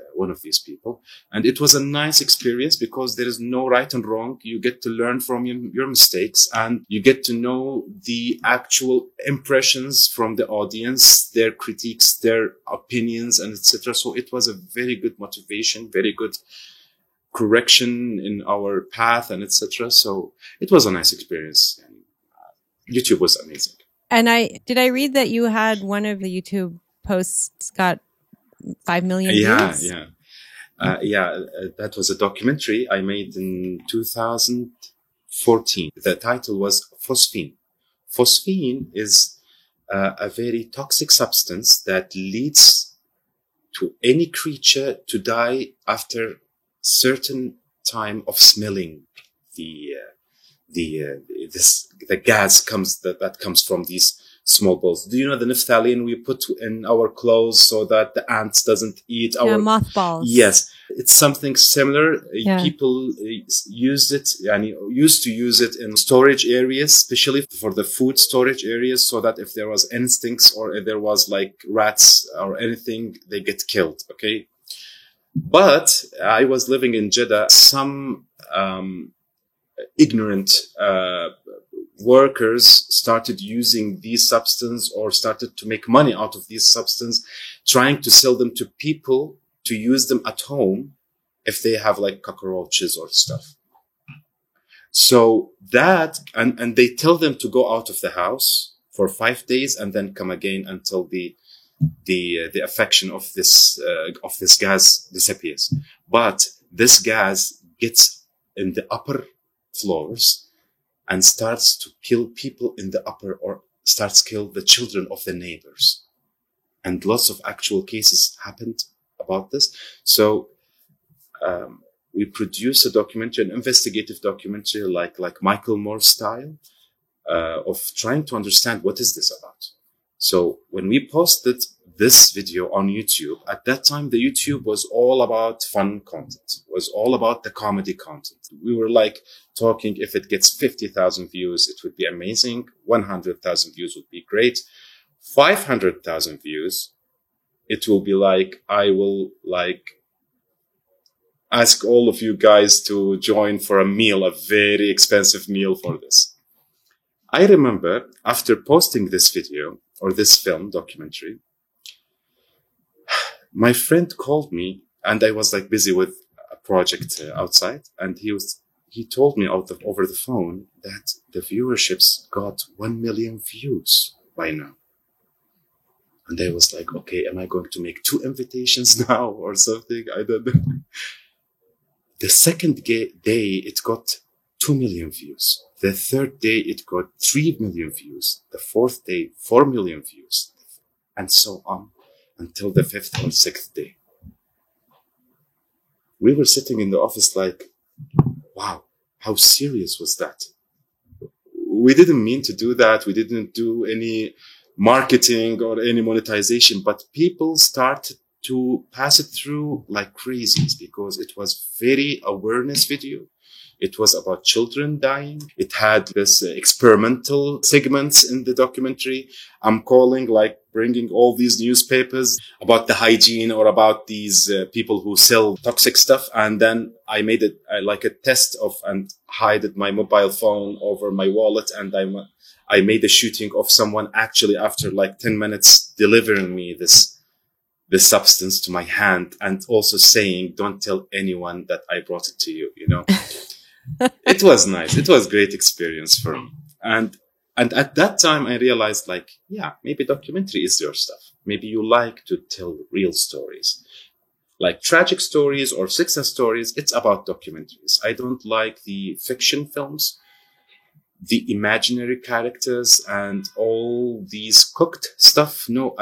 people. And it was a nice experience because there is no right and wrong. You get to learn from your mistakes and you get to know the actual impressions from the audience, their critiques, their opinions, and etc. So it was a very good motivation, very good correction in our path and etc. So it was a nice experience. YouTube was amazing. And did I read that you had one of the YouTube posts got 5 million views? That was a documentary I made in 2014. The title was Phosphine. Phosphine is a very toxic substance that leads to any creature to die after certain time of smelling the gas that comes from these small balls. Do you know the naphthalene we put in our clothes so that the ants doesn't eat our mothballs? Yes. it's something similar. People used to use it in storage areas, especially for the food storage areas, so that if there was instincts or if there was like rats or anything, they get killed. Okay. But I was living in Jeddah. Some ignorant workers started using these substances or started to make money out of these substances, trying to sell them to people to use them at home if they have like cockroaches or stuff. So that, and they tell them to go out of the house for 5 days and then come again until the affection of this gas disappears. But this gas gets in the upper floors and starts to kill people in the upper, or starts to kill the children of the neighbors. And lots of actual cases happened about this. So, we produce a documentary, an investigative documentary, like Michael Moore style, of trying to understand what is this about. So when we posted this video on YouTube, at that time, the YouTube was all about fun content, was all about the comedy content. We were like talking, if it gets 50,000 views, it would be amazing. 100,000 views would be great. 500,000 views, it will be like, I will like ask all of you guys to join for a meal, a very expensive meal for this. I remember after posting this video or this film documentary, my friend called me and I was like busy with a project outside, and he told me over the phone that the viewerships got 1 million views by now. And I was like, okay, am I going to make 2 invitations now or something? I don't know. The second day, it got 2 million views. The third day, it got 3 million views. The fourth day, 4 million views. And so on until the 5th or 6th day. We were sitting in the office like, wow, how serious was that? We didn't mean to do that. We didn't do any marketing or any monetization, but people started to pass it through like crazies because it was very awareness video. It was about children dying. It had this experimental segments in the documentary. I'm calling like bringing all these newspapers about the hygiene or about these people who sell toxic stuff. And then I made it like a test of and hid my mobile phone over my wallet. And I made a shooting of someone actually after like 10 minutes delivering me this substance to my hand and also saying, don't tell anyone that I brought it to you, you know. It was nice. It was a great experience for me. And at that time, I realized like, yeah, maybe documentary is your stuff. Maybe you like to tell real stories, like tragic stories or success stories. It's about documentaries. I don't like the fiction films, the imaginary characters and all these cooked stuff. No,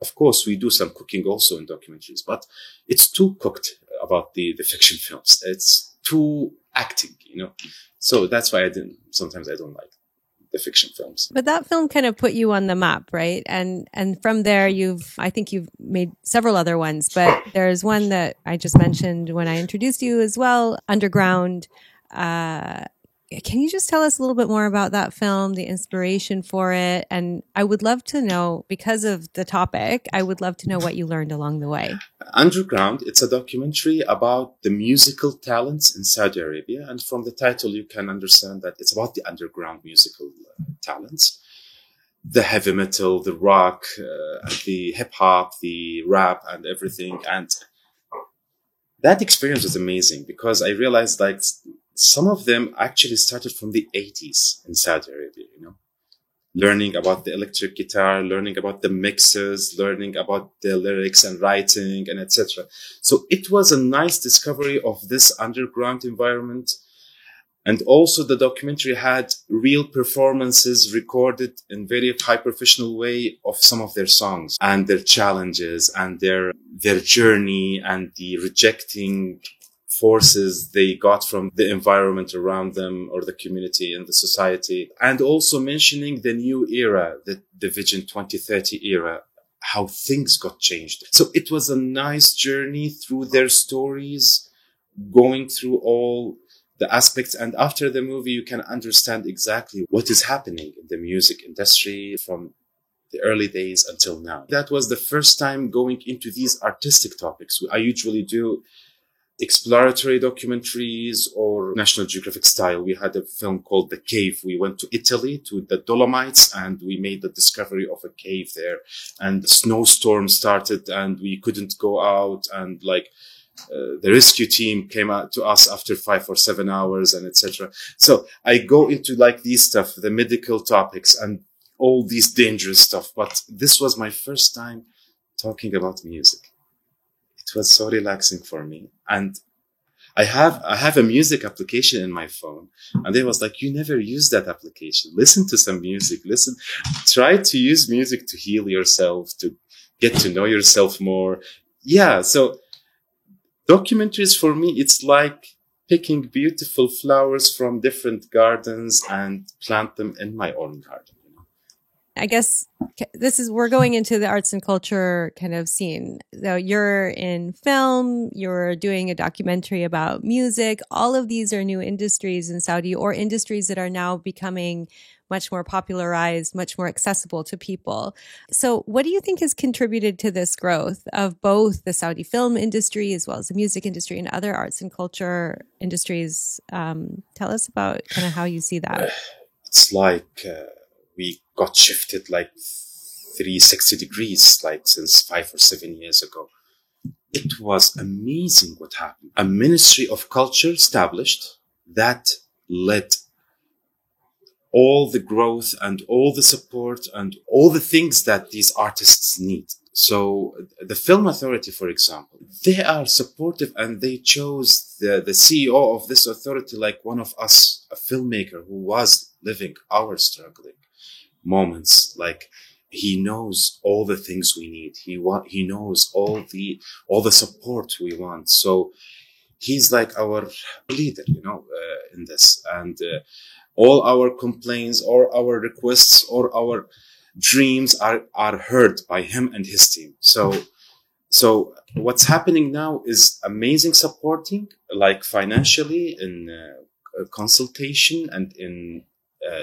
of course, we do some cooking also in documentaries, but it's too cooked about the fiction films. It's too acting, you know. So that's why sometimes I don't like the fiction films. But that film kind of put you on the map, right? And from there, I think you've made several other ones, but there's one that I just mentioned when I introduced you as well, Underground. Can you just tell us a little bit more about that film, the inspiration for it? And I would love to know, because of the topic, I would love to know what you learned along the way. Underground, it's a documentary about the musical talents in Saudi Arabia. And from the title, you can understand that it's about the underground musical talents. The heavy metal, the rock, the hip hop, the rap and everything. And that experience was amazing because I realized like some of them actually started from the 80s in Saudi Arabia, you know, learning about the electric guitar, learning about the mixes, learning about the lyrics and writing and etc. So it was a nice discovery of this underground environment. And also the documentary had real performances recorded in very high professional way of some of their songs and their challenges and their journey and the rejecting forces they got from the environment around them or the community and the society. And also mentioning the new era, the Vision 2030 era, how things got changed. So it was a nice journey through their stories, going through all the aspects. And after the movie, you can understand exactly what is happening in the music industry from the early days until now. That was the first time going into these artistic topics. I usually do exploratory documentaries or National Geographic style. We had a film called The Cave. We went to Italy, to the Dolomites, and we made the discovery of a cave there. And the snowstorm started and we couldn't go out. And the rescue team came out to us after 5 or 7 hours and etc. So I go into these stuff, the medical topics and all these dangerous stuff. But this was my first time talking about music. It was so relaxing for me. And I have a music application in my phone. And they was like, you never use that application. Listen to some music. Try to use music to heal yourself, to get to know yourself more. Yeah. So documentaries for me, it's like picking beautiful flowers from different gardens and plant them in my own garden. I guess we're going into the arts and culture kind of scene. So you're in film, you're doing a documentary about music. All of these are new industries in Saudi, or industries that are now becoming much more popularized, much more accessible to people. So what do you think has contributed to this growth of both the Saudi film industry as well as the music industry and other arts and culture industries? Tell us about kind of how you see that. It's like we got shifted 360 degrees, since 5 or 7 years ago. It was amazing what happened. A Ministry of Culture established that led all the growth and all the support and all the things that these artists need. So the Film Authority, for example, they are supportive, and they chose the CEO of this authority like one of us, a filmmaker who was living our struggling moments. He knows all the things we need. He knows all the support we want. So he's like our leader, in this. And all our complaints or our requests or our dreams are heard by him and his team. So what's happening now is amazing supporting, financially, in consultation and in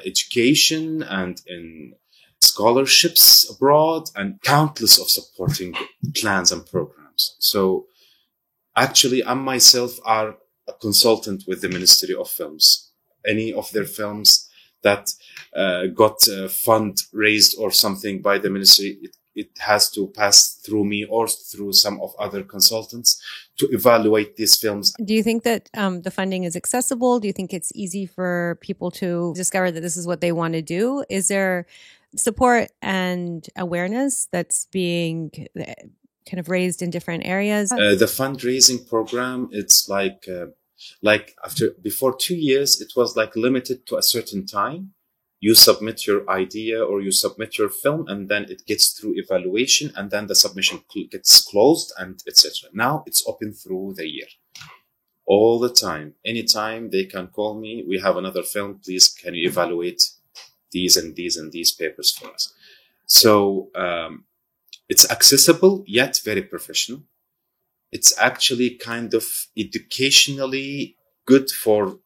education and in scholarships abroad, and countless of supporting plans and programs. So actually, I myself are a consultant with the Ministry of Films. Any of their films that got fund raised or something by the ministry, it has to pass through me or through some of other consultants to evaluate these films. Do you think that the funding is accessible? Do you think it's easy for people to discover that this is what they want to do? Is there support and awareness that's being kind of raised in different areas? The fundraising program, it's before 2 years, it was limited to a certain time. You submit your idea or you submit your film, and then it gets through evaluation, and then the submission gets closed, and etc. Now it's open through the year, all the time. Anytime they can call me. We have another film. Please, can you evaluate these and these and these papers for us? So it's accessible yet very professional. It's actually kind of educationally good for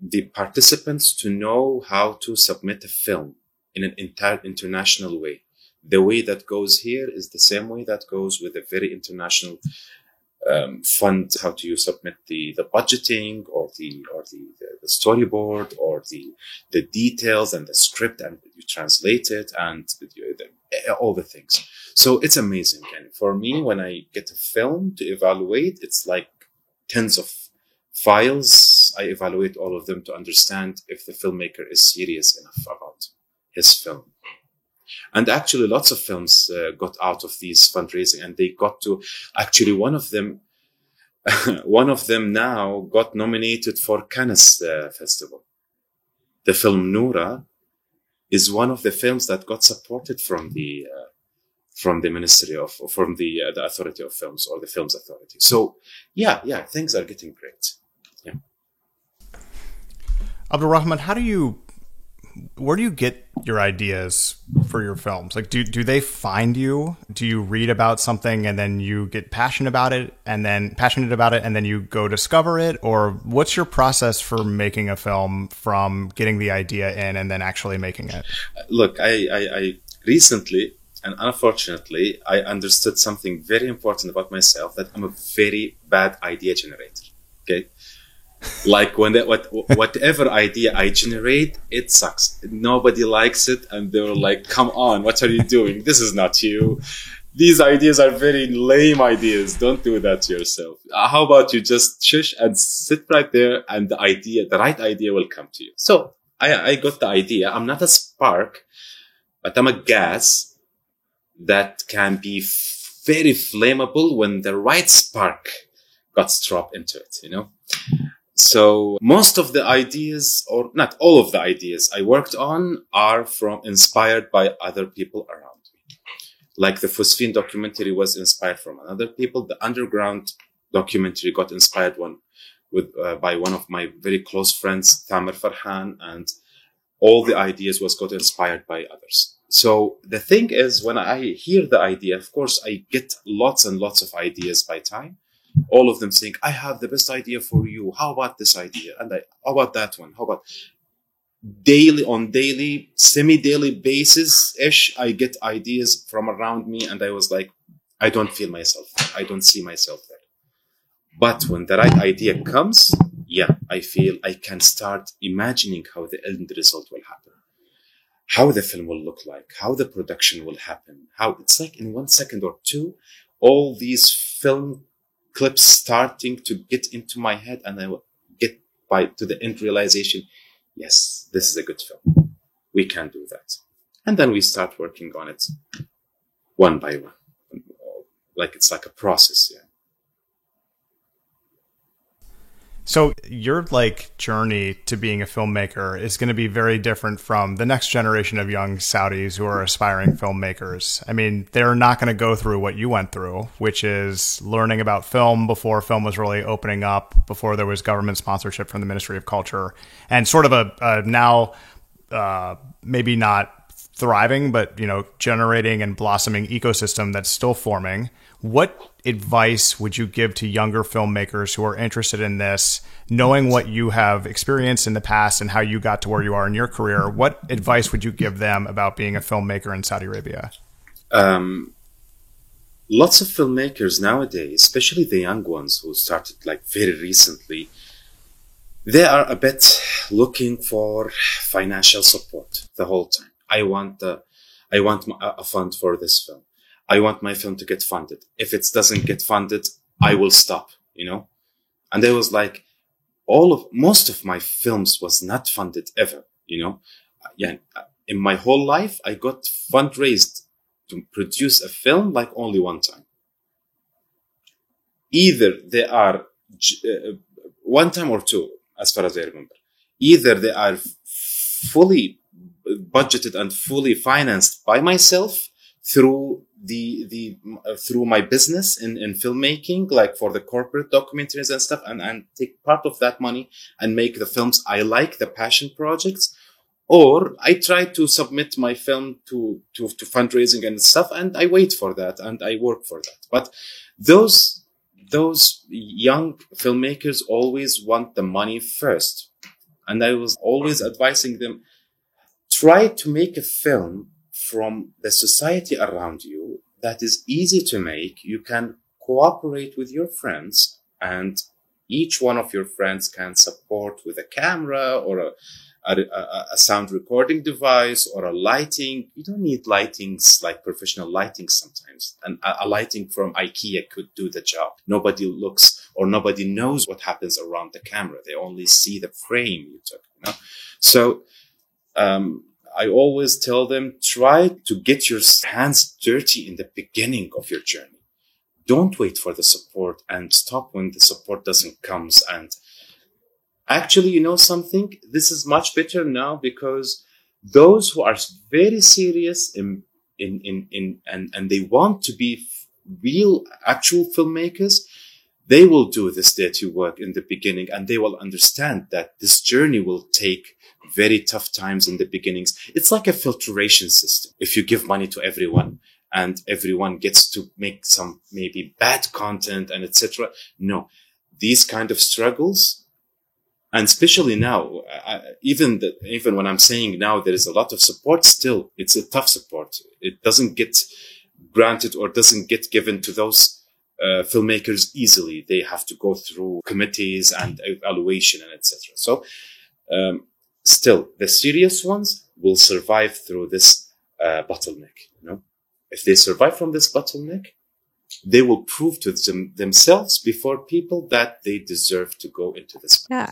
the participants to know how to submit a film in an entire international way. The way that goes here is the same way that goes with a very international fund. How do you submit the budgeting or the storyboard or the details and the script, and you translate it and all the things. So it's amazing. And for me, when I get a film to evaluate, it's like tens of files. I evaluate all of them to understand if the filmmaker is serious enough about his film. And actually, lots of films got out of these fundraising, and they got to actually one of them now got nominated for Cannes Festival. The film Noura is one of the films that got supported from the Ministry of, from the Authority of Films, or the Films Authority. So yeah, things are getting great. Yeah. Abdul Rahman, how do you where do you get your ideas for your films? Like, do they find you? Do you read about something and then you get passionate about it and then you go discover it? Or what's your process for making a film from getting the idea in and then actually making it? Look, I recently, and unfortunately, I understood something very important about myself, that I'm a very bad idea generator. Okay? Like whatever idea I generate, it sucks. Nobody likes it, and they're like, "Come on, what are you doing? This is not you. These ideas are very lame ideas. Don't do that to yourself. How about you just shush and sit right there, and the right idea will come to you." So I got the idea. I'm not a spark, but I'm a gas that can be very flammable when the right spark got dropped into it, you know? So most of the ideas, or not all of the ideas I worked on, are inspired by other people around me. Like the Phosphine documentary was inspired from other people. The Underground documentary got inspired by one of my very close friends, Tamer Farhan, and all the ideas got inspired by others. So the thing is, when I hear the idea, of course, I get lots and lots of ideas by time. All of them saying, "I have the best idea for you. How about this idea? And how about that one? How about..." daily, semi-daily basis-ish, I get ideas from around me, and I was like, I don't feel myself there. I don't see myself there. But when the right idea comes, yeah, I feel I can start imagining how the end result will happen, how the film will look like, how the production will happen, how it's like in 1 second or two, all these film clips starting to get into my head, and I will get to the end realization, yes, this is a good film. We can do that. And then we start working on it one by one. Like it's like a process, yeah. So your journey to being a filmmaker is going to be very different from the next generation of young Saudis who are aspiring filmmakers. I mean, they're not going to go through what you went through, which is learning about film before film was really opening up, before there was government sponsorship from the Ministry of Culture, and sort of a now maybe not thriving, but generating and blossoming ecosystem that's still forming. What advice would you give to younger filmmakers who are interested in this, knowing what you have experienced in the past and how you got to where you are in your career? What advice would you give them about being a filmmaker in Saudi Arabia? Lots of filmmakers nowadays, especially the young ones who started very recently, they are a bit looking for financial support the whole time. I want a fund for this film. I want my film to get funded. If it doesn't get funded, I will stop, And I was like, most of my films was not funded ever, Yeah, in my whole life, I got fundraised to produce a film only one time. Either they are one time or two, as far as I remember. Either they are fully budgeted and fully financed by myself through through my business in filmmaking, for the corporate documentaries and stuff, and take part of that money and make the films I like, the passion projects. Or I try to submit my film to fundraising and stuff, and I wait for that and I work for that. But those young filmmakers always want the money first. And I was always advising them, try to make a film from the society around you that is easy to make. You can cooperate with your friends, and each one of your friends can support with a camera or a sound recording device or a lighting. You don't need lightings like professional lighting sometimes. And a lighting from IKEA could do the job. Nobody looks or nobody knows what happens around the camera. They only see the frame you took, So, I always tell them, try to get your hands dirty in the beginning of your journey. Don't wait for the support and stop when the support doesn't come. And actually, something? This is much better now, because those who are very serious and they want to be real, actual filmmakers, they will do this dirty work in the beginning, and they will understand that this journey will take very tough times in the beginnings. It's like a filtration system. If you give money to everyone and everyone gets to make some maybe bad content and etc. No, these kind of struggles, and especially now, even when I'm saying now there is a lot of support, still it's a tough support. It doesn't get granted or doesn't get given to those filmmakers easily. They have to go through committees and evaluation and etc. So still, the serious ones will survive through this bottleneck. You know, if they survive from this bottleneck, they will prove to themselves before people that they deserve to go into this. Yeah.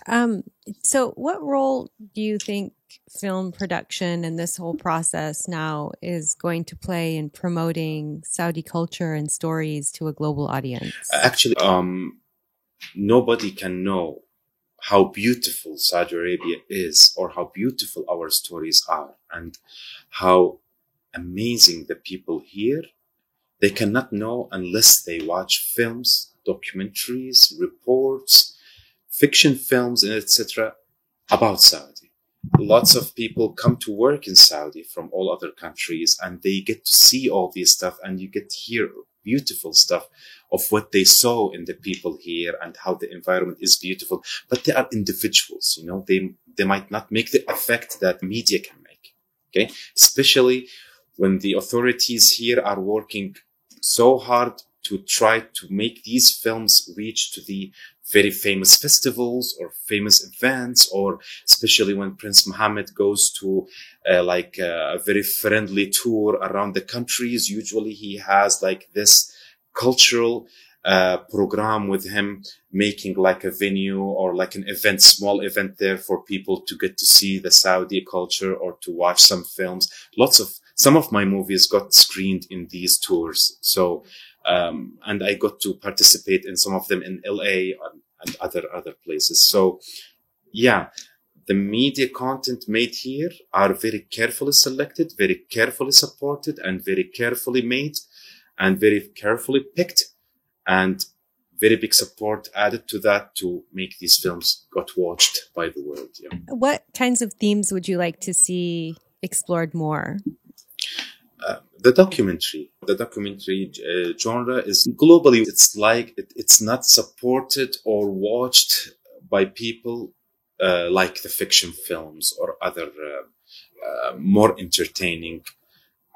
So what role do you think film production and this whole process now is going to play in promoting Saudi culture and stories to a global audience? Actually, nobody can know how beautiful Saudi Arabia is, or how beautiful our stories are, and how amazing the people here. They cannot know unless they watch films, documentaries, reports, fiction films, and etc. about Saudi. Lots of people come to work in Saudi from all other countries, and they get to see all this stuff, and you get to hear beautiful stuff of what they saw in the people here and how the environment is beautiful. But they are individuals, you know, they might not make the effect that media can make. Okay. Especially when the authorities here are working so hard to try to make these films reach to the very famous festivals or famous events, or especially when Prince Mohammed goes to a very friendly tour around the countries. Usually he has like this cultural program with him, making like a venue or like an event, small event there for people to get to see the Saudi culture or to watch some films. Some of my movies got screened in these tours. So, and I got to participate in some of them in LA and other places. So yeah, the media content made here are very carefully selected, very carefully supported, and very carefully made and very carefully picked, and very big support added to that to make these films got watched by the world. Yeah. What kinds of themes would you like to see explored more? The documentary genre is globally, it's like it's not supported or watched by people like the fiction films or other more entertaining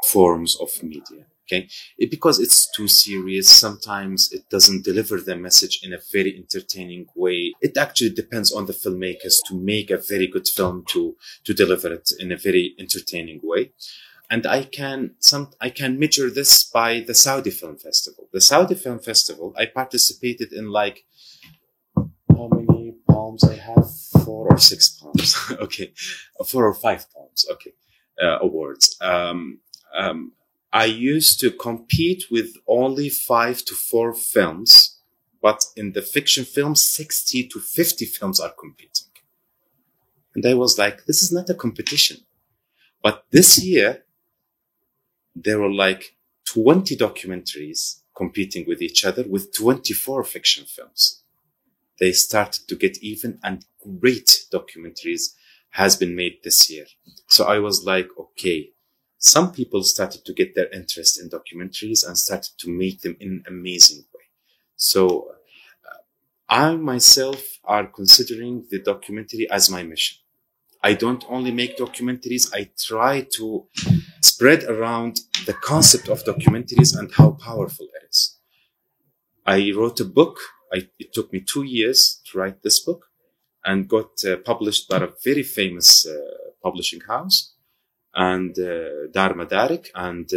forms of media. Okay, because it's too serious. Sometimes it doesn't deliver the message in a very entertaining way. It actually depends on the filmmakers to make a very good film to deliver it in a very entertaining way. And I can measure this by the Saudi Film Festival. The Saudi Film Festival, I participated in like, how many palms I have? 4 or 6 palms. Okay. 4 or 5 palms. Okay. Awards. I used to compete with only 5 to 4 films, but in the fiction films, 60 to 50 films are competing. And I was like, this is not a competition. But this year, there were like 20 documentaries competing with each other with 24 fiction films. They started to get even, and great documentaries has been made this year. So I was like, okay, some people started to get their interest in documentaries and started to make them in an amazing way. So I myself are considering the documentary as my mission. I don't only make documentaries, I try to spread around the concept of documentaries and how powerful it is. I wrote a book. It took me 2 years to write this book, and got published by a very famous publishing house, and Dar Madarik, and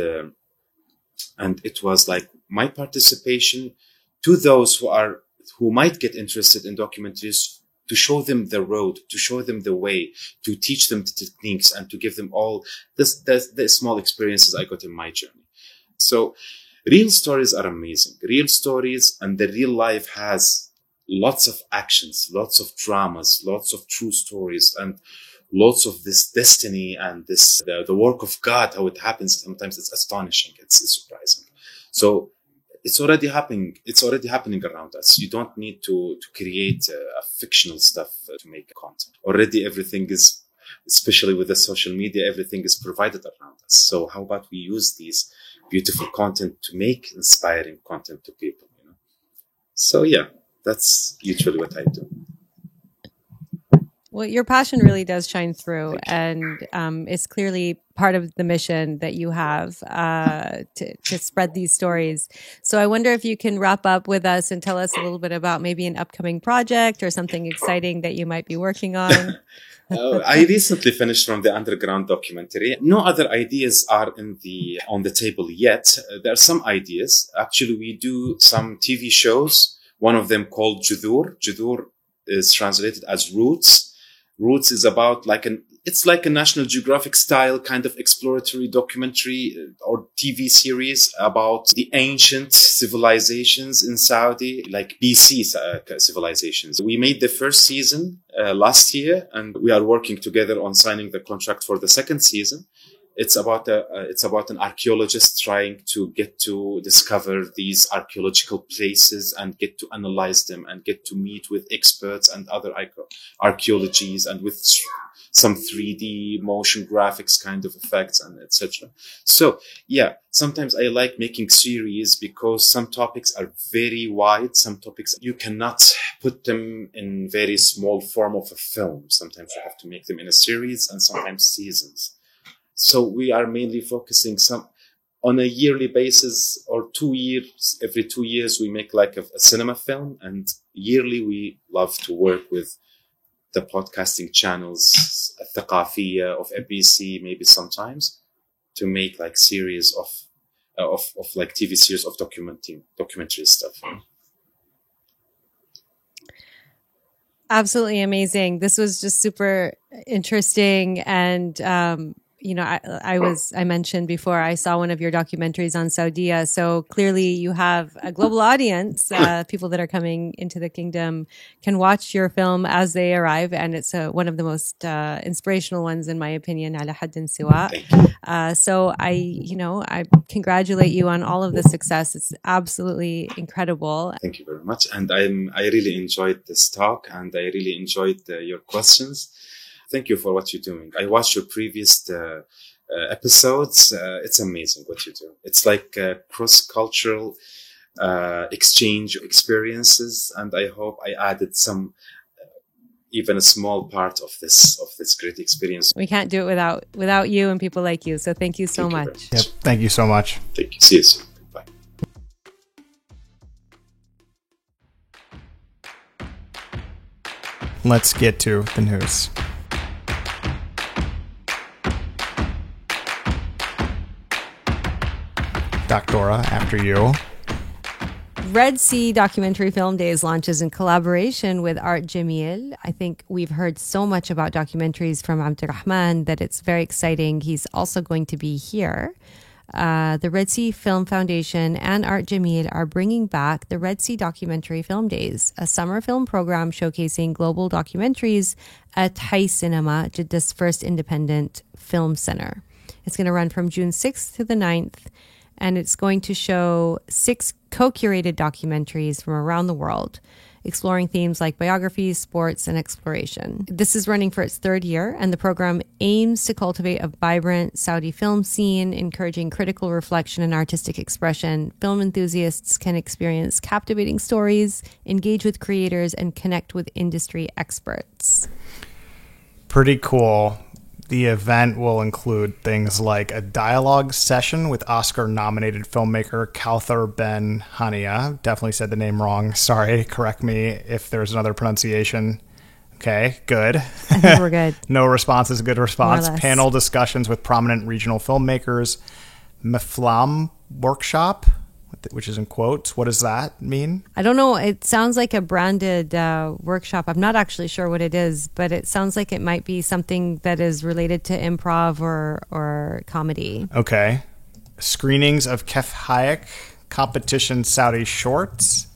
it was like my participation to those who might get interested in documentaries, to show them the road, to show them the way, to teach them the techniques, and to give them all the small experiences I got in my journey. So real stories are amazing. Real stories, and the real life has lots of actions, lots of dramas, lots of true stories, and lots of this destiny and this the work of God, how it happens. Sometimes it's astonishing. It's surprising. So it's already happening. It's already happening around us. You don't need to create a fictional stuff to make content. Already everything is especially with the social media, everything is provided around us. So how about we use these beautiful content to make inspiring content to people, you know? So yeah, that's usually what I do. Well, your passion really does shine through, and it's clearly part of the mission that you have to spread these stories. So I wonder if you can wrap up with us and tell us a little bit about maybe an upcoming project or something exciting that you might be working on. I recently finished from the underground documentary. No other ideas are on the table yet. There are some ideas. Actually, we do some TV shows. One of them called Judur. Judur is translated as Roots. Roots is about it's like a National Geographic style kind of exploratory documentary or TV series about the ancient civilizations in Saudi, like BC civilizations. We made the first season last year, and we are working together on signing the contract for the second season. It's about an archaeologist trying to get to discover these archaeological places and get to analyze them and get to meet with experts and other archaeologies and with some 3D motion graphics kind of effects and etc. So yeah, sometimes I like making series because some topics are very wide. Some topics you cannot put them in very small form of a film. Sometimes you have to make them in a series and sometimes seasons. So we are mainly focusing on a yearly basis or 2 years. Every 2 years, we make like a cinema film, and yearly we love to work with the podcasting channels, Thaqafiyya of ABC, maybe sometimes, to make like series of like TV series of documentary stuff. Absolutely amazing. This was just super interesting, and I mentioned before I saw one of your documentaries on Saudiya. So clearly you have a global audience. People that are coming into the kingdom can watch your film as they arrive. And it's one of the most inspirational ones, in my opinion, ala haddin siwa. So I congratulate you on all of the success. It's absolutely incredible. Thank you very much. And I really enjoyed this talk, and I really enjoyed your questions. Thank you for what you're doing. I watched your previous episodes. It's amazing what you do. It's like cross-cultural exchange experiences, and I hope I added some, even a small part of this great experience. We can't do it without you and people like you. So thank you so much. Yep, thank you so much. Thank you. See you soon. Bye. Let's get to the news. Doctora, after you. Red Sea Documentary Film Days launches in collaboration with Art Jameel. I think we've heard so much about documentaries from Abdurrahman that it's very exciting. He's also going to be here. The Red Sea Film Foundation and Art Jameel are bringing back the Red Sea Documentary Film Days, a summer film program showcasing global documentaries at Hay Cinema, Jeddah first independent film center. It's going to run from June 6th to the 9th. And it's going to show 6 co-curated documentaries from around the world, exploring themes like biographies, sports, and exploration. This is running for its 3rd year, and the program aims to cultivate a vibrant Saudi film scene, encouraging critical reflection and artistic expression. Film enthusiasts can experience captivating stories, engage with creators, and connect with industry experts. Pretty cool. The event will include things like a dialogue session with Oscar-nominated filmmaker Kauthar Ben Hania. Definitely said the name wrong. Sorry, correct me if there's another pronunciation. Okay, good. I think we're good. No response is a good response. Panel discussions with prominent regional filmmakers. Meflam workshop, which is in quotes. What does that mean? I don't know. It sounds like a branded workshop. I'm not actually sure what it is, but it sounds like it might be something that is related to improv or comedy. Okay. Screenings of Kef Hayek competition Saudi shorts.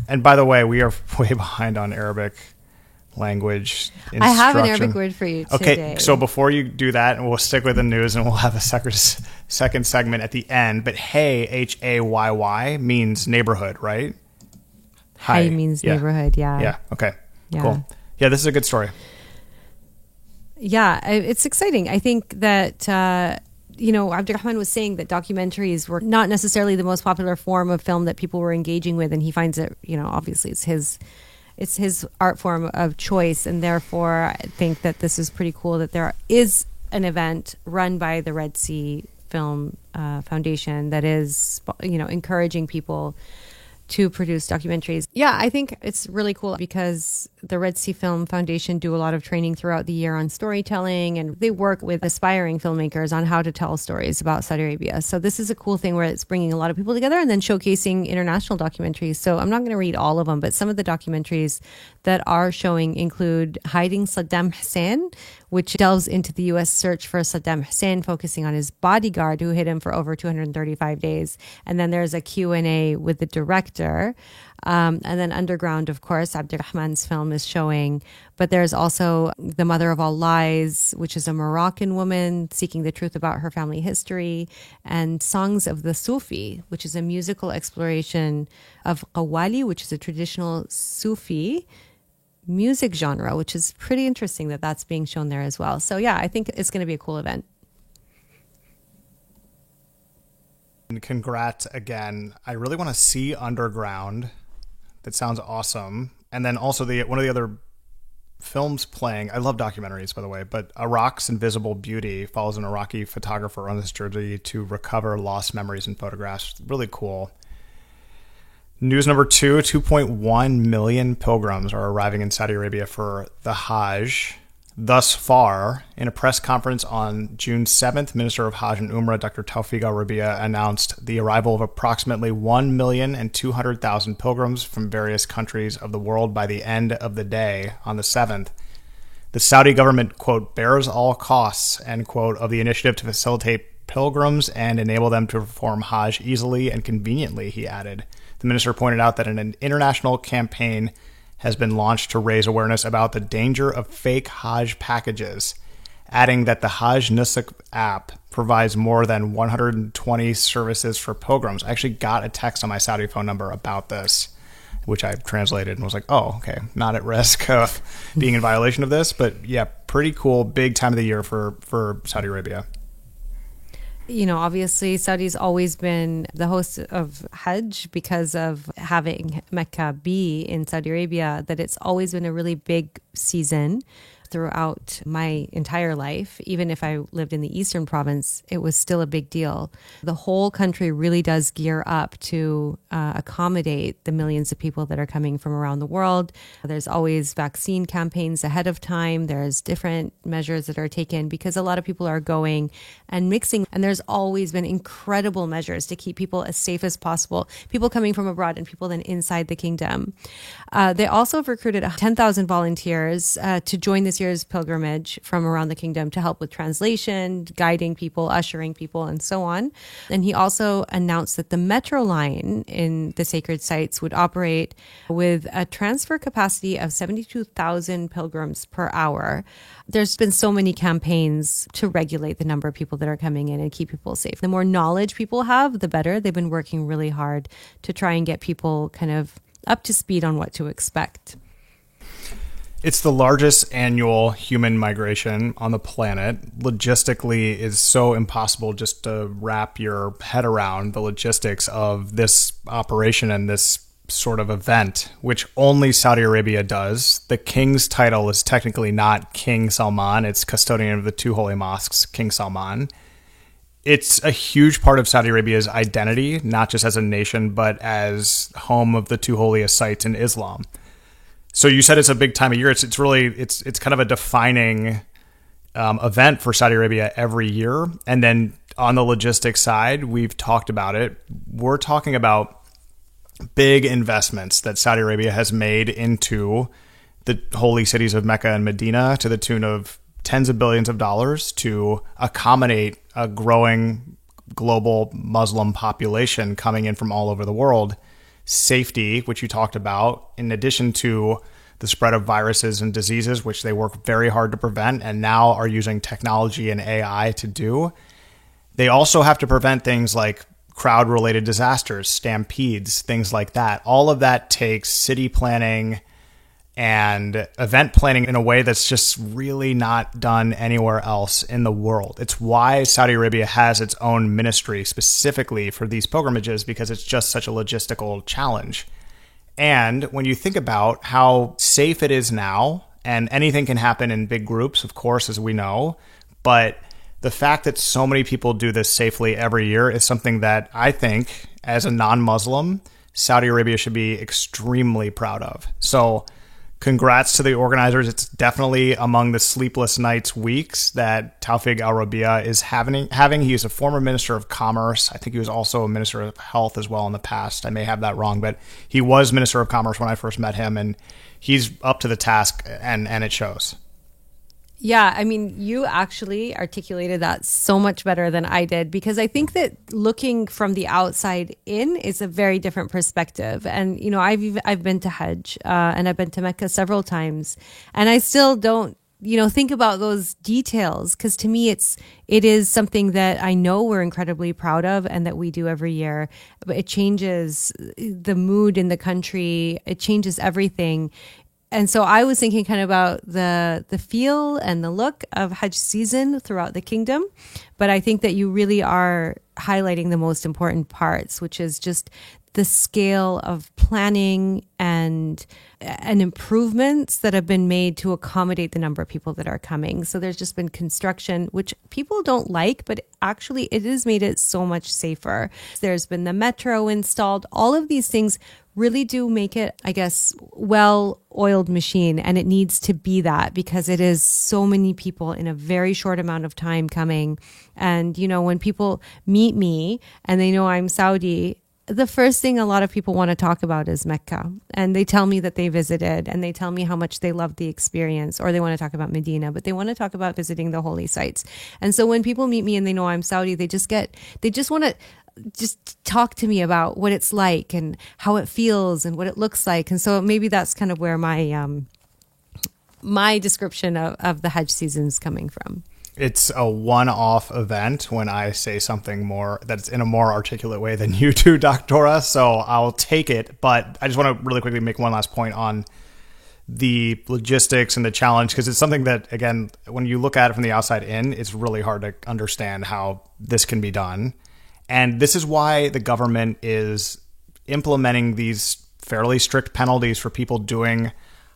And by the way, we are way behind on Arabic language instruction. I have an Arabic word for you today. Okay, so before you do that, and we'll stick with the news, and we'll have a second segment at the end. But Hay, Hayy, means neighborhood, right? Hay means neighborhood, yeah. Yeah, okay, yeah. Cool. Yeah, this is a good story. It's exciting. I think that, Abdurrahman was saying that documentaries were not necessarily the most popular form of film that people were engaging with. And he finds it, obviously it's his art form of choice. And therefore, I think that this is pretty cool that there is an event run by the Red Sea Film Foundation that is, encouraging people to produce documentaries. Yeah, I think it's really cool because the Red Sea Film Foundation do a lot of training throughout the year on storytelling, and they work with aspiring filmmakers on how to tell stories about Saudi Arabia. So this is a cool thing where it's bringing a lot of people together and then showcasing international documentaries. So I'm not going to read all of them, but some of the documentaries that are showing include Hiding Saddam Hussein, which delves into the U.S. search for Saddam Hussein, focusing on his bodyguard who hid him for over 235 days. And then there's a Q&A with the director. And then Underground, of course, Abdurrahman's film is showing. But there's also The Mother of All Lies, which is a Moroccan woman seeking the truth about her family history. And Songs of the Sufi, which is a musical exploration of Qawwali, which is a traditional Sufi music genre, which is pretty interesting that that's being shown there as well. So yeah, I think it's going to be a cool event. And congrats again. I really want to see Underground. That sounds awesome. And then also one of the other films playing, I love documentaries, by the way, but Iraq's Invisible Beauty follows an Iraqi photographer on this journey to recover lost memories and photographs. Really cool. News number 2, 2.1 million pilgrims are arriving in Saudi Arabia for the Hajj. Thus far, in a press conference on June 7th, Minister of Hajj and Umrah Dr. Tawfiq Al-Rabi'a announced the arrival of approximately 1,200,000 pilgrims from various countries of the world by the end of the day on the 7th. The Saudi government, quote, bears all costs, end quote, of the initiative to facilitate pilgrims and enable them to perform Hajj easily and conveniently, he added. The minister pointed out that an international campaign has been launched to raise awareness about the danger of fake Hajj packages, adding that the Hajj Nusuk app provides more than 120 services for pilgrims. I actually got a text on my Saudi phone number about this, which I translated and was like, oh, okay, not at risk of being in violation of this. But yeah, pretty cool, big time of the year for Saudi Arabia. Obviously, Saudi's always been the host of Hajj because of having Mecca be in Saudi Arabia, that it's always been a really big season throughout my entire life. Even if I lived in the Eastern Province, it was still a big deal. The whole country really does gear up to accommodate the millions of people that are coming from around the world. There's always vaccine campaigns ahead of time. There's different measures that are taken because a lot of people are going and mixing. And there's always been incredible measures to keep people as safe as possible, people coming from abroad and people then inside the kingdom. They also have recruited 10,000 volunteers to join this year's pilgrimage from around the kingdom to help with translation, guiding people, ushering people, and so on. And he also announced that the metro line in the sacred sites would operate with a transfer capacity of 72,000 pilgrims per hour. There's been so many campaigns to regulate the number of people that are coming in and keep people safe. The more knowledge people have, the better. They've been working really hard to try and get people kind of up to speed on what to expect. It's the largest annual human migration on the planet. Logistically, is so impossible just to wrap your head around the logistics of this operation and this sort of event, which only Saudi Arabia does. The king's title is technically not King Salman. It's custodian of the two holy mosques, King Salman. It's a huge part of Saudi Arabia's identity, not just as a nation, but as home of the two holiest sites in Islam. So you said it's a big time of year. It's kind of a defining event for Saudi Arabia every year. And then on the logistics side, we've talked about it. We're talking about big investments that Saudi Arabia has made into the holy cities of Mecca and Medina to the tune of tens of billions of dollars to accommodate a growing global Muslim population coming in from all over the world. Safety, which you talked about, in addition to the spread of viruses and diseases, which they work very hard to prevent and now are using technology and AI to do. They also have to prevent things like crowd-related disasters, stampedes, things like that. All of that takes city planning and event planning in a way that's just really not done anywhere else in the world. It's why Saudi Arabia has its own ministry specifically for these pilgrimages, because it's just such a logistical challenge. And when you think about how safe it is now, and anything can happen in big groups, of course, as we know, but the fact that so many people do this safely every year is something that I think, as a non-Muslim, Saudi Arabia should be extremely proud of. So congrats to the organizers. It's definitely among the sleepless nights weeks that Tawfiq Al-Rabia is having. He is a former Minister of Commerce. I think he was also a Minister of Health as well in the past. I may have that wrong, but he was Minister of Commerce when I first met him, and he's up to the task, and it shows. Yeah, I mean, you actually articulated that so much better than I did, because I think that looking from the outside in is a very different perspective. And, you know, I've been to Hajj and I've been to Mecca several times, and I still don't, you know, think about those details, because to me it is something that I know we're incredibly proud of and that we do every year. But it changes the mood in the country. It changes everything. And so I was thinking kind of about the feel and the look of Hajj season throughout the kingdom. But I think that you really are highlighting the most important parts, which is just the scale of planning and improvements that have been made to accommodate the number of people that are coming. So there's just been construction, which people don't like, but actually it has made it so much safer. There's been the metro installed. All of these things really do make it, I guess, well-oiled machine. And it needs to be that, because it is so many people in a very short amount of time coming. And, you know, when people meet me and they know I'm Saudi, the first thing a lot of people want to talk about is Mecca. And they tell me that they visited, and they tell me how much they loved the experience, or they want to talk about Medina, but they want to talk about visiting the holy sites. And so when people meet me and they know I'm Saudi, they just want to just talk to me about what it's like and how it feels and what it looks like. And so maybe that's kind of where my description of the Hajj season is coming from. It's a one-off event when I say something more that's in a more articulate way than you do, Doctora. So I'll take it. But I just want to really quickly make one last point on the logistics and the challenge, because it's something that, again, when you look at it from the outside in, it's really hard to understand how this can be done. And this is why the government is implementing these fairly strict penalties for people doing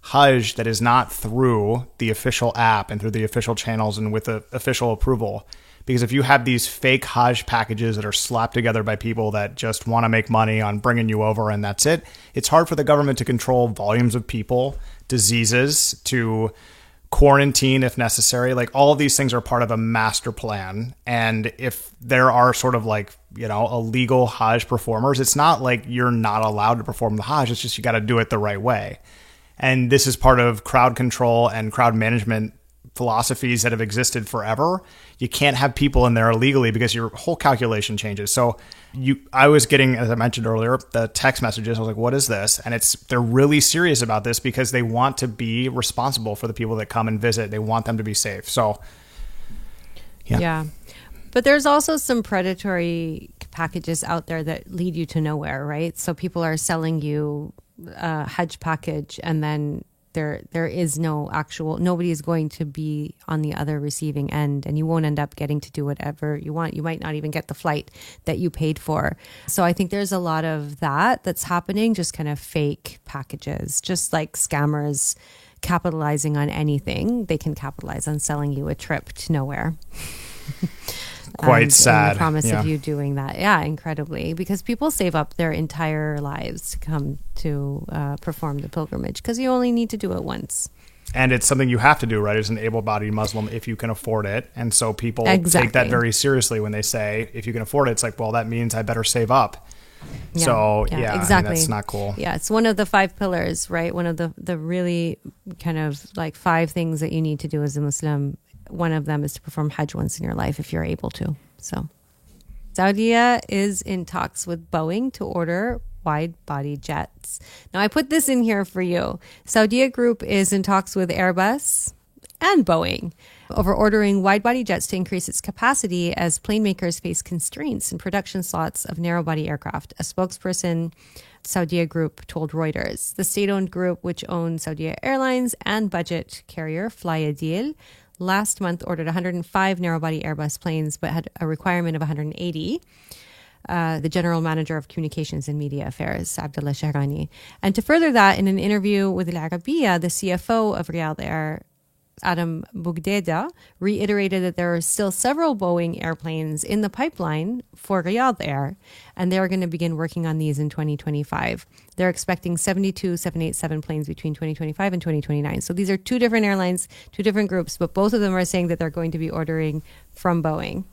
Hajj that is not through the official app and through the official channels and with the official approval. Because if you have these fake Hajj packages that are slapped together by people that just want to make money on bringing you over and that's it, it's hard for the government to control volumes of people, diseases, to quarantine if necessary. Like, all of these things are part of a master plan. And if there are sort of like, you know, illegal Hajj performers, it's not like you're not allowed to perform the Hajj. It's just you got to do it the right way. And this is part of crowd control and crowd management philosophies that have existed forever. You can't have people in there illegally because your whole calculation changes. So I was getting, as I mentioned earlier, the text messages. I was like, what is this? And they're really serious about this because they want to be responsible for the people that come and visit. They want them to be safe. So, yeah. But there's also some predatory packages out there that lead you to nowhere, right? So people are selling you a Hajj package, and then there is no actual, nobody is going to be on the other receiving end, and you won't end up getting to do whatever you want. You might not even get the flight that you paid for. So I think there's a lot of that's happening, just kind of fake packages, just like scammers capitalizing on anything. They can capitalize on selling you a trip to nowhere. Quite sad. And the promise of you doing that. Yeah, incredibly. Because people save up their entire lives to come to perform the pilgrimage, because you only need to do it once. And it's something you have to do, right, as an able-bodied Muslim if you can afford it. And so people take that very seriously when they say, if you can afford it, it's like, well, that means I better save up. Yeah, so, exactly. I mean, that's not cool. Yeah, it's one of the 5 pillars, right? One of the really kind of like 5 things that you need to do as a Muslim. One of them is to perform Hajj once in your life if you're able to. So Saudi is in talks with Boeing to order wide-body jets. Now, I put this in here for you. Saudi Group is in talks with Airbus and Boeing over ordering wide-body jets to increase its capacity as plane makers face constraints in production slots of narrow-body aircraft. A spokesperson Saudia Group told Reuters. The state-owned group, which owns Saudia Airlines and budget carrier Flyadil, last month ordered 105 narrow-body Airbus planes, but had a requirement of 180. The general manager of communications and media affairs, Abdullah Shahrani. And to further that, in an interview with Al Arabiya, the CFO of Riyadh Air, Adam Bougdeda, reiterated that there are still several Boeing airplanes in the pipeline for Riyadh Air, and they're going to begin working on these in 2025. They're expecting 72 787 planes between 2025 and 2029. So these are two different airlines, two different groups, but both of them are saying that they're going to be ordering from Boeing.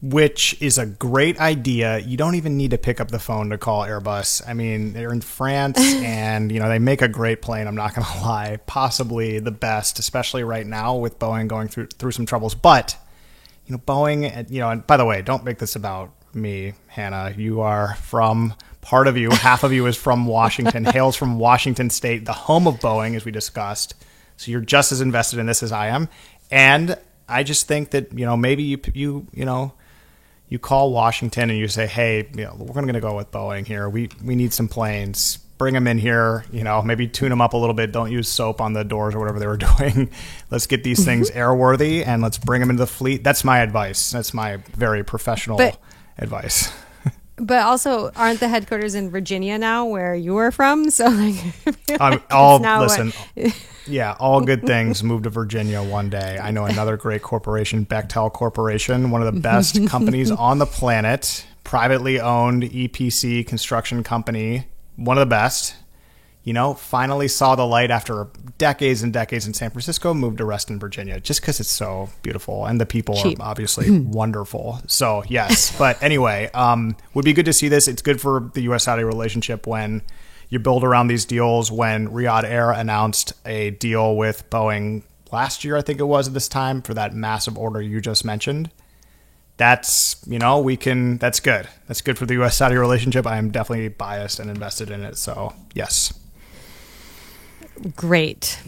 Which is a great idea. You don't even need to pick up the phone to call Airbus. I mean, they're in France and, they make a great plane. I'm not going to lie. Possibly the best, especially right now with Boeing going through some troubles. But, Boeing, and by the way, don't make this about me, Hannah. You are from, part of you, half of you is from Washington, hails from Washington State, the home of Boeing, as we discussed. So you're just as invested in this as I am. And I just think that, maybe you call Washington and you say, hey, we're going to go with Boeing here. We need some planes. Bring them in here, maybe tune them up a little bit. Don't use soap on the doors or whatever they were doing. Let's get these things airworthy and let's bring them into the fleet. That's my advice. That's my very professional advice. But also, aren't the headquarters in Virginia now where you were from? So all good things move to Virginia one day. I know another great corporation, Bechtel Corporation, one of the best companies on the planet, privately owned EPC construction company, one of the best. Finally saw the light after decades and decades in San Francisco, moved to Reston, Virginia, just because it's so beautiful and the people cheap. Are obviously wonderful. So yes, but anyway, would be good to see this. It's good for the U.S.-Saudi relationship when you build around these deals. When Riyadh Air announced a deal with Boeing last year, I think it was at this time, for that massive order you just mentioned. That's, that's good. That's good for the U.S.-Saudi relationship. I am definitely biased and invested in it. So yes. Great.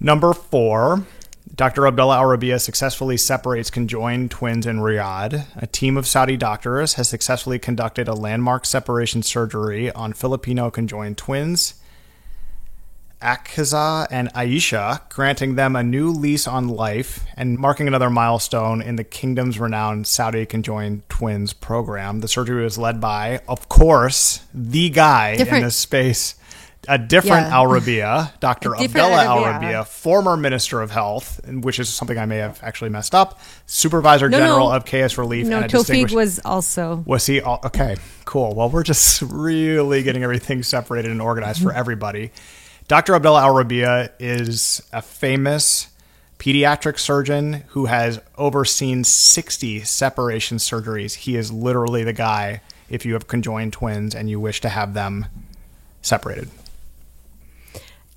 Number 4, Dr. Abdullah Al Rabi'a successfully separates conjoined twins in Riyadh. A team of Saudi doctors has successfully conducted a landmark separation surgery on Filipino conjoined twins, Akhaza and Aisha, granting them a new lease on life and marking another milestone in the kingdom's renowned Saudi conjoined twins program. The surgery was led by, of course, the guy in this space, a different Al Rabi'a, Dr. Abdullah Al Rabi'a, former Minister of Health, which is something I may have actually messed up, Supervisor General of KS Relief. No, and Tawfiq was also. Was he? Okay, cool. Well, we're just really getting everything separated and organized for everybody. Dr. Abdullah Al Rabi'a is a famous pediatric surgeon who has overseen 60 separation surgeries. He is literally the guy if you have conjoined twins and you wish to have them separated.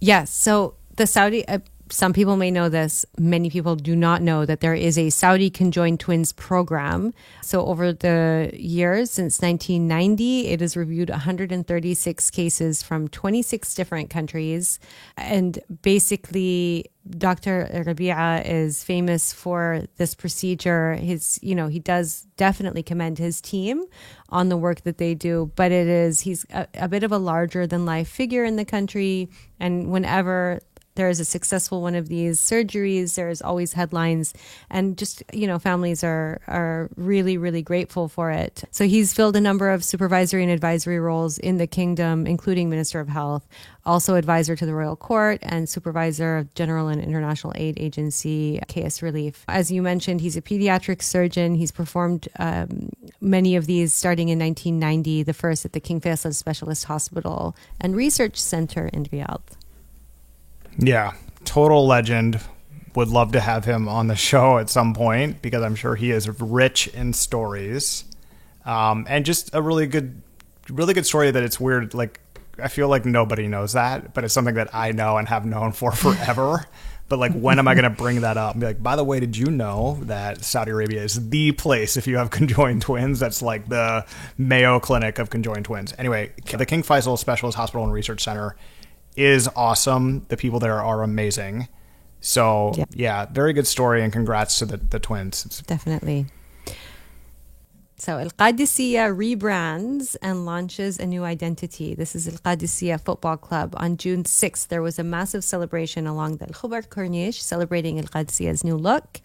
Yes. So the Saudi, some people may know this. Many people do not know that there is a Saudi conjoined twins program. So over the years, since 1990, it has reviewed 136 cases from 26 different countries. And basically, Dr. Rabi'a is famous for this procedure. He does definitely commend his team on the work that they do, but he's a bit of a larger than life figure in the country. And whenever there is a successful one of these surgeries, there's always headlines, and just, families are really, really grateful for it. So he's filled a number of supervisory and advisory roles in the kingdom, including Minister of Health, also advisor to the Royal Court and supervisor of General and International Aid Agency, KS Relief. As you mentioned, he's a pediatric surgeon. He's performed many of these starting in 1990, the first at the King Faisal Specialist Hospital and Research Center in Riyadh. Yeah, total legend. Would love to have him on the show at some point because I'm sure he is rich in stories. And just a really good story that it's weird. Like, I feel like nobody knows that, but it's something that I know and have known for forever. But like, when am I going to bring that up and be like, by the way, did you know that Saudi Arabia is the place if you have conjoined twins? That's like the Mayo Clinic of conjoined twins. Anyway, the King Faisal Specialist Hospital and Research Center is awesome. The people there are amazing. So yeah, very good story, and congrats to the twins. Definitely. So Al Qadisiyah rebrands and launches a new identity. This is Al Qadisiyah Football Club. On June 6th, there was a massive celebration along the Al Khobar Corniche celebrating Al Qadisiyah's new look.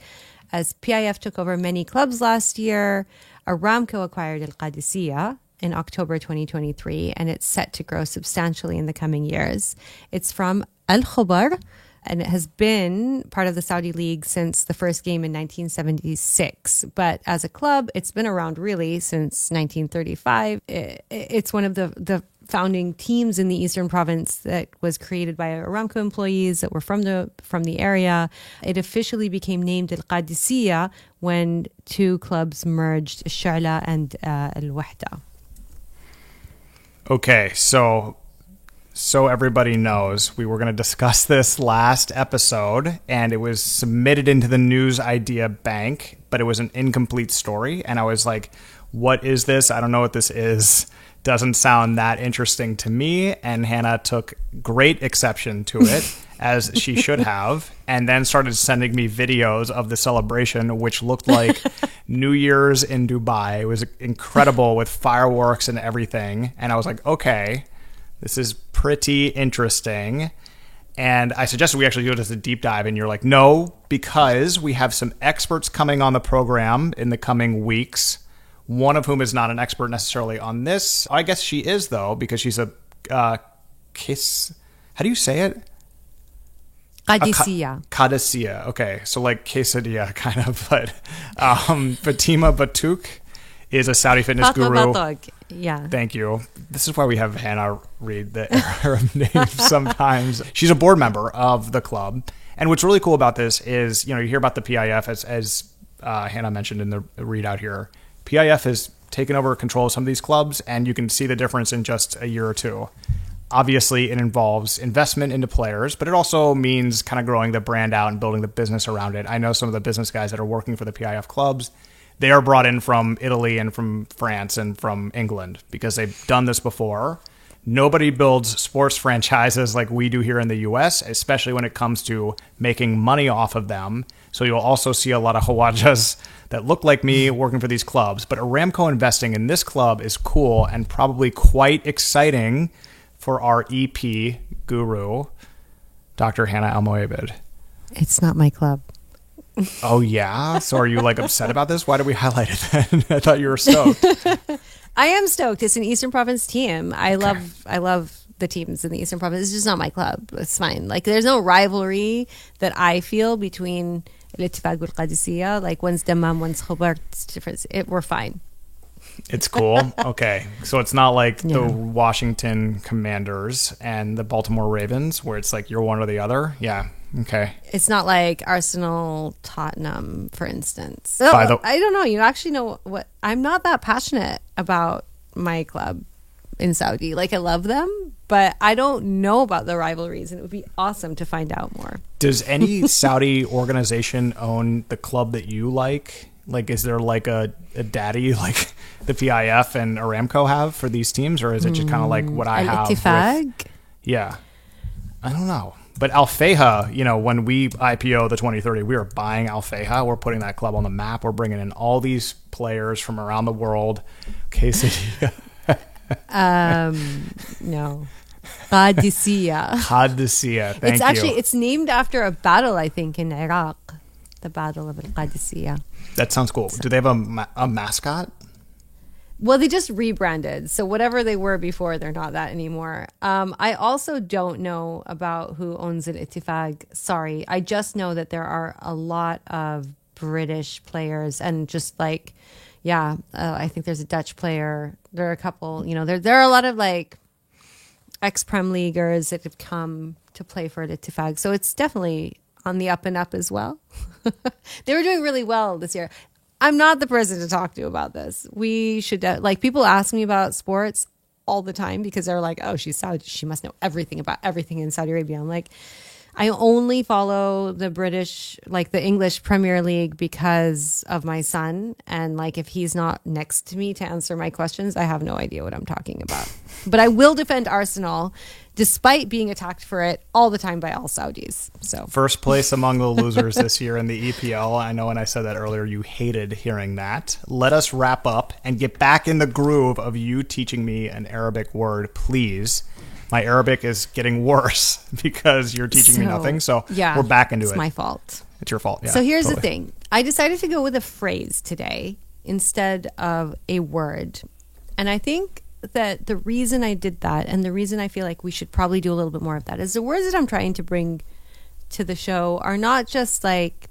As PIF took over many clubs last year, Aramco acquired Al Qadisiyah in October 2023, and it's set to grow substantially in the coming years. It's from Al Khobar, and it has been part of the Saudi League since the first game in 1976. But as a club, it's been around really since 1935. It's one of the founding teams in the Eastern Province that was created by Aramco employees that were from the area. It officially became named Al Qadisiyah when two clubs merged, Shu'la and Al Wahda. Okay, so everybody knows, we were going to discuss this last episode, and it was submitted into the News Idea Bank, but it was an incomplete story. And I was like, what is this? I don't know what this is. Doesn't sound that interesting to me. And Hannah took great exception to it, as she should have, and then started sending me videos of the celebration, which looked like New Year's in Dubai. It was incredible with fireworks and everything. And I was like, okay, this is pretty interesting. And I suggested we actually do just a deep dive, and you're like, no, because we have some experts coming on the program in the coming weeks, one of whom is not an expert necessarily on this. I guess she is, though, because she's a kiss. How do you say it? Qadisiyah. Qadisiyah. Okay, so like quesadilla kind of, but Fatima Batouk is a Saudi fitness guru. Yeah. Thank you. This is why we have Hannah read the Arab names sometimes. She's a board member of the club. And what's really cool about this is, you hear about the PIF, as Hannah mentioned in the readout here. PIF has taken over control of some of these clubs, and you can see the difference in just a year or two. Obviously, it involves investment into players, but it also means kind of growing the brand out and building the business around it. I know some of the business guys that are working for the PIF clubs. They are brought in from Italy and from France and from England because they've done this before. Nobody builds sports franchises like we do here in the US, especially when it comes to making money off of them. So you'll also see a lot of Hawajas that look like me working for these clubs. But Aramco investing in this club is cool and probably quite exciting for our EP guru, Dr. Hannah Al-Moaibed. It's not my club. Oh, yeah? So are you upset about this? Why did we highlight it then? I thought you were stoked. I am stoked. It's an Eastern Province team. I love the teams in the Eastern Province. It's just not my club. It's fine. There's no rivalry that I feel between Al-Ittifaq and Qadisiyah. One's Dammam, one's Khobar. It's different. We're fine. It's cool. Okay. So it's not like the Washington Commanders and the Baltimore Ravens where it's you're one or the other. Yeah. Okay. It's not like Arsenal, Tottenham, for instance. I don't know. You actually know what? I'm not that passionate about my club in Saudi. I love them, but I don't know about the rivalries, and it would be awesome to find out more. Does any Saudi organization own the club that you like? Is there a daddy like the PIF and Aramco have for these teams, or is it just kind of what I have? Al-Ittifaq? Yeah. I don't know. But Al Fayha, when we IPO the 2030, we are buying Al Fayha. We're putting that club on the map. We're bringing in all these players from around the world. Quesadilla. No. Qadisiyah. Qadisiyah. Thank you. It's named after a battle, I think, in Iraq. The Battle of Al-Qadisiyah. That sounds cool. Do they have a mascot? Well, they just rebranded. So whatever they were before, they're not that anymore. I also don't know about who owns Al-Ittifaq. Sorry. I just know that there are a lot of British players and just I think there's a Dutch player. There are a couple, there are a lot of ex-Prem Leaguers that have come to play for Al-Ittifaq. So it's definitely on the up and up as well. They were doing really well this year. I'm not the person to talk to about this. We should, people ask me about sports all the time because they're like, oh, she's Saudi. She must know everything about everything in Saudi Arabia. I'm like, I only follow the British, like the English Premier League because of my son. And like, if he's not next to me to answer my questions, I have no idea what I'm talking about. But I will defend Arsenal despite being attacked for it all the time by all Saudis. So First place among the losers this year in the EPL. I know when I said that earlier, you hated hearing that. Let us wrap up and get back in the groove of you teaching me an Arabic word, please. My Arabic is getting worse because you're teaching me nothing. So yeah, we're back into it. It's my fault. It's your fault. Yeah, so here's totally. the thing. I decided to go with a phrase today instead of a word. And I think that the reason I did that, and the reason I feel like we should probably do a little bit more of that, is the words that I'm trying to bring to the show are not just like,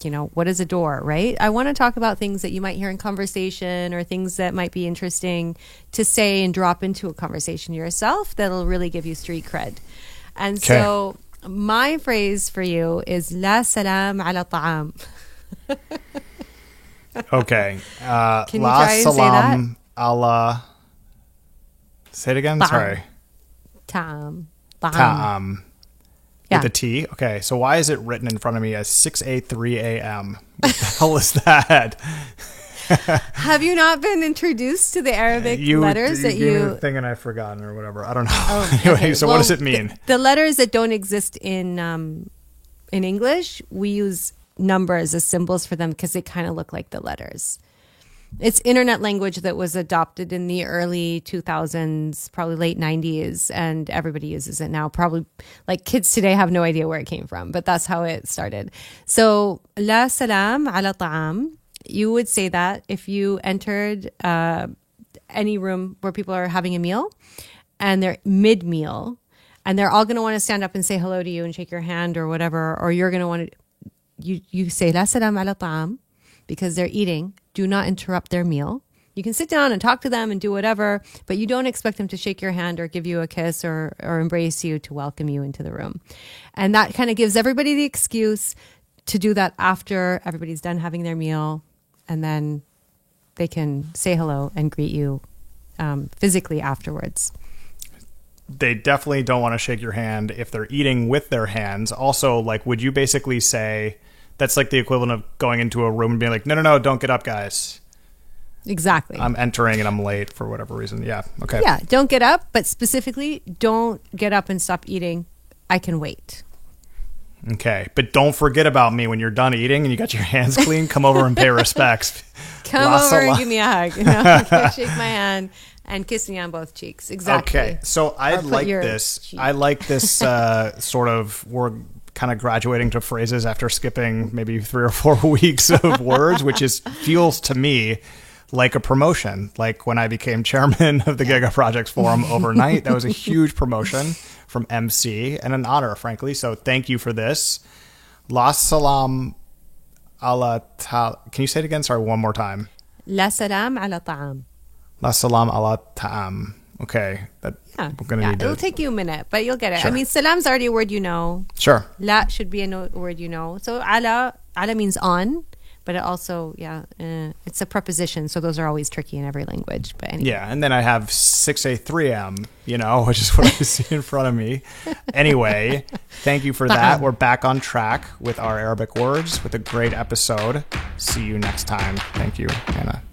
you know, what is a door, right? I want to talk about things that you might hear in conversation or things that might be interesting to say and drop into a conversation yourself that'll really give you street cred. And so my phrase for you is La salam ala ta'am. Okay. Can you La try and say salam ala... Say it again? Ta'am. Sorry. Ta'am. Ta'am. Yeah. With a T? Okay, so why is it written in front of me as 6A3 AM? What the hell is that? Have you not been introduced to the Arabic letters that gave me you... the thing and I've forgotten or whatever. I don't know. Oh, Anyway, okay. so Well, what does it mean? The letters that don't exist in English, we use numbers as symbols for them because they kind of look like the letters. It's internet language that was adopted in the early 2000s, probably late 90s, and everybody uses it now. Probably like kids today have no idea where it came from, but that's how it started. So, La salam ala ta'am. You would say that if you entered any room where people are having a meal and they're mid-meal and they're all going to want to stand up and say hello to you and shake your hand or whatever, or you're going to want to, you say La salam ala ta'am because they're eating. Do not interrupt their meal. You can sit down and talk to them and do whatever, but you don't expect them to shake your hand or give you a kiss or embrace you to welcome you into the room. And that kind of gives everybody the excuse to do that after everybody's done having their meal, and then they can say hello and greet you physically afterwards. They definitely don't want to shake your hand if they're eating with their hands. Also, like, would you basically say... That's like the equivalent of going into a room and being like, no, don't get up, guys. Exactly. I'm entering and I'm late for whatever reason. Yeah. Okay. Yeah. Don't get up, but specifically, don't get up and stop eating. I can wait. Okay. But don't forget about me when you're done eating and you got your hands clean. Come over and pay respects. Come over and give me a hug. You know? Shake my hand and kiss me on both cheeks. Exactly. Okay. So I like this. cheek. I like this sort of... We're kind of graduating to phrases after skipping maybe 3 or 4 weeks of words, which feels to me like a promotion. Like when I became chairman of the Giga Projects Forum overnight, that was a huge promotion from MC and an honor, frankly. So thank you for this. La salam ala ta'am. Can you say it again? Sorry, one more time. La salam ala ta'am. La salam ala ta'am. Okay. We're going to need to... It'll take you a minute, but you'll get it. Sure. I mean, salam's already a word you know. Sure. La should be a word you know. So ala means on, but it also, it's a preposition. So those are always tricky in every language. But anyway. Yeah, and then I have 6A3M, which is what I see in front of me. Anyway, thank you for that. We're back on track with our Arabic words with a great episode. See you next time. Thank you, Hannah.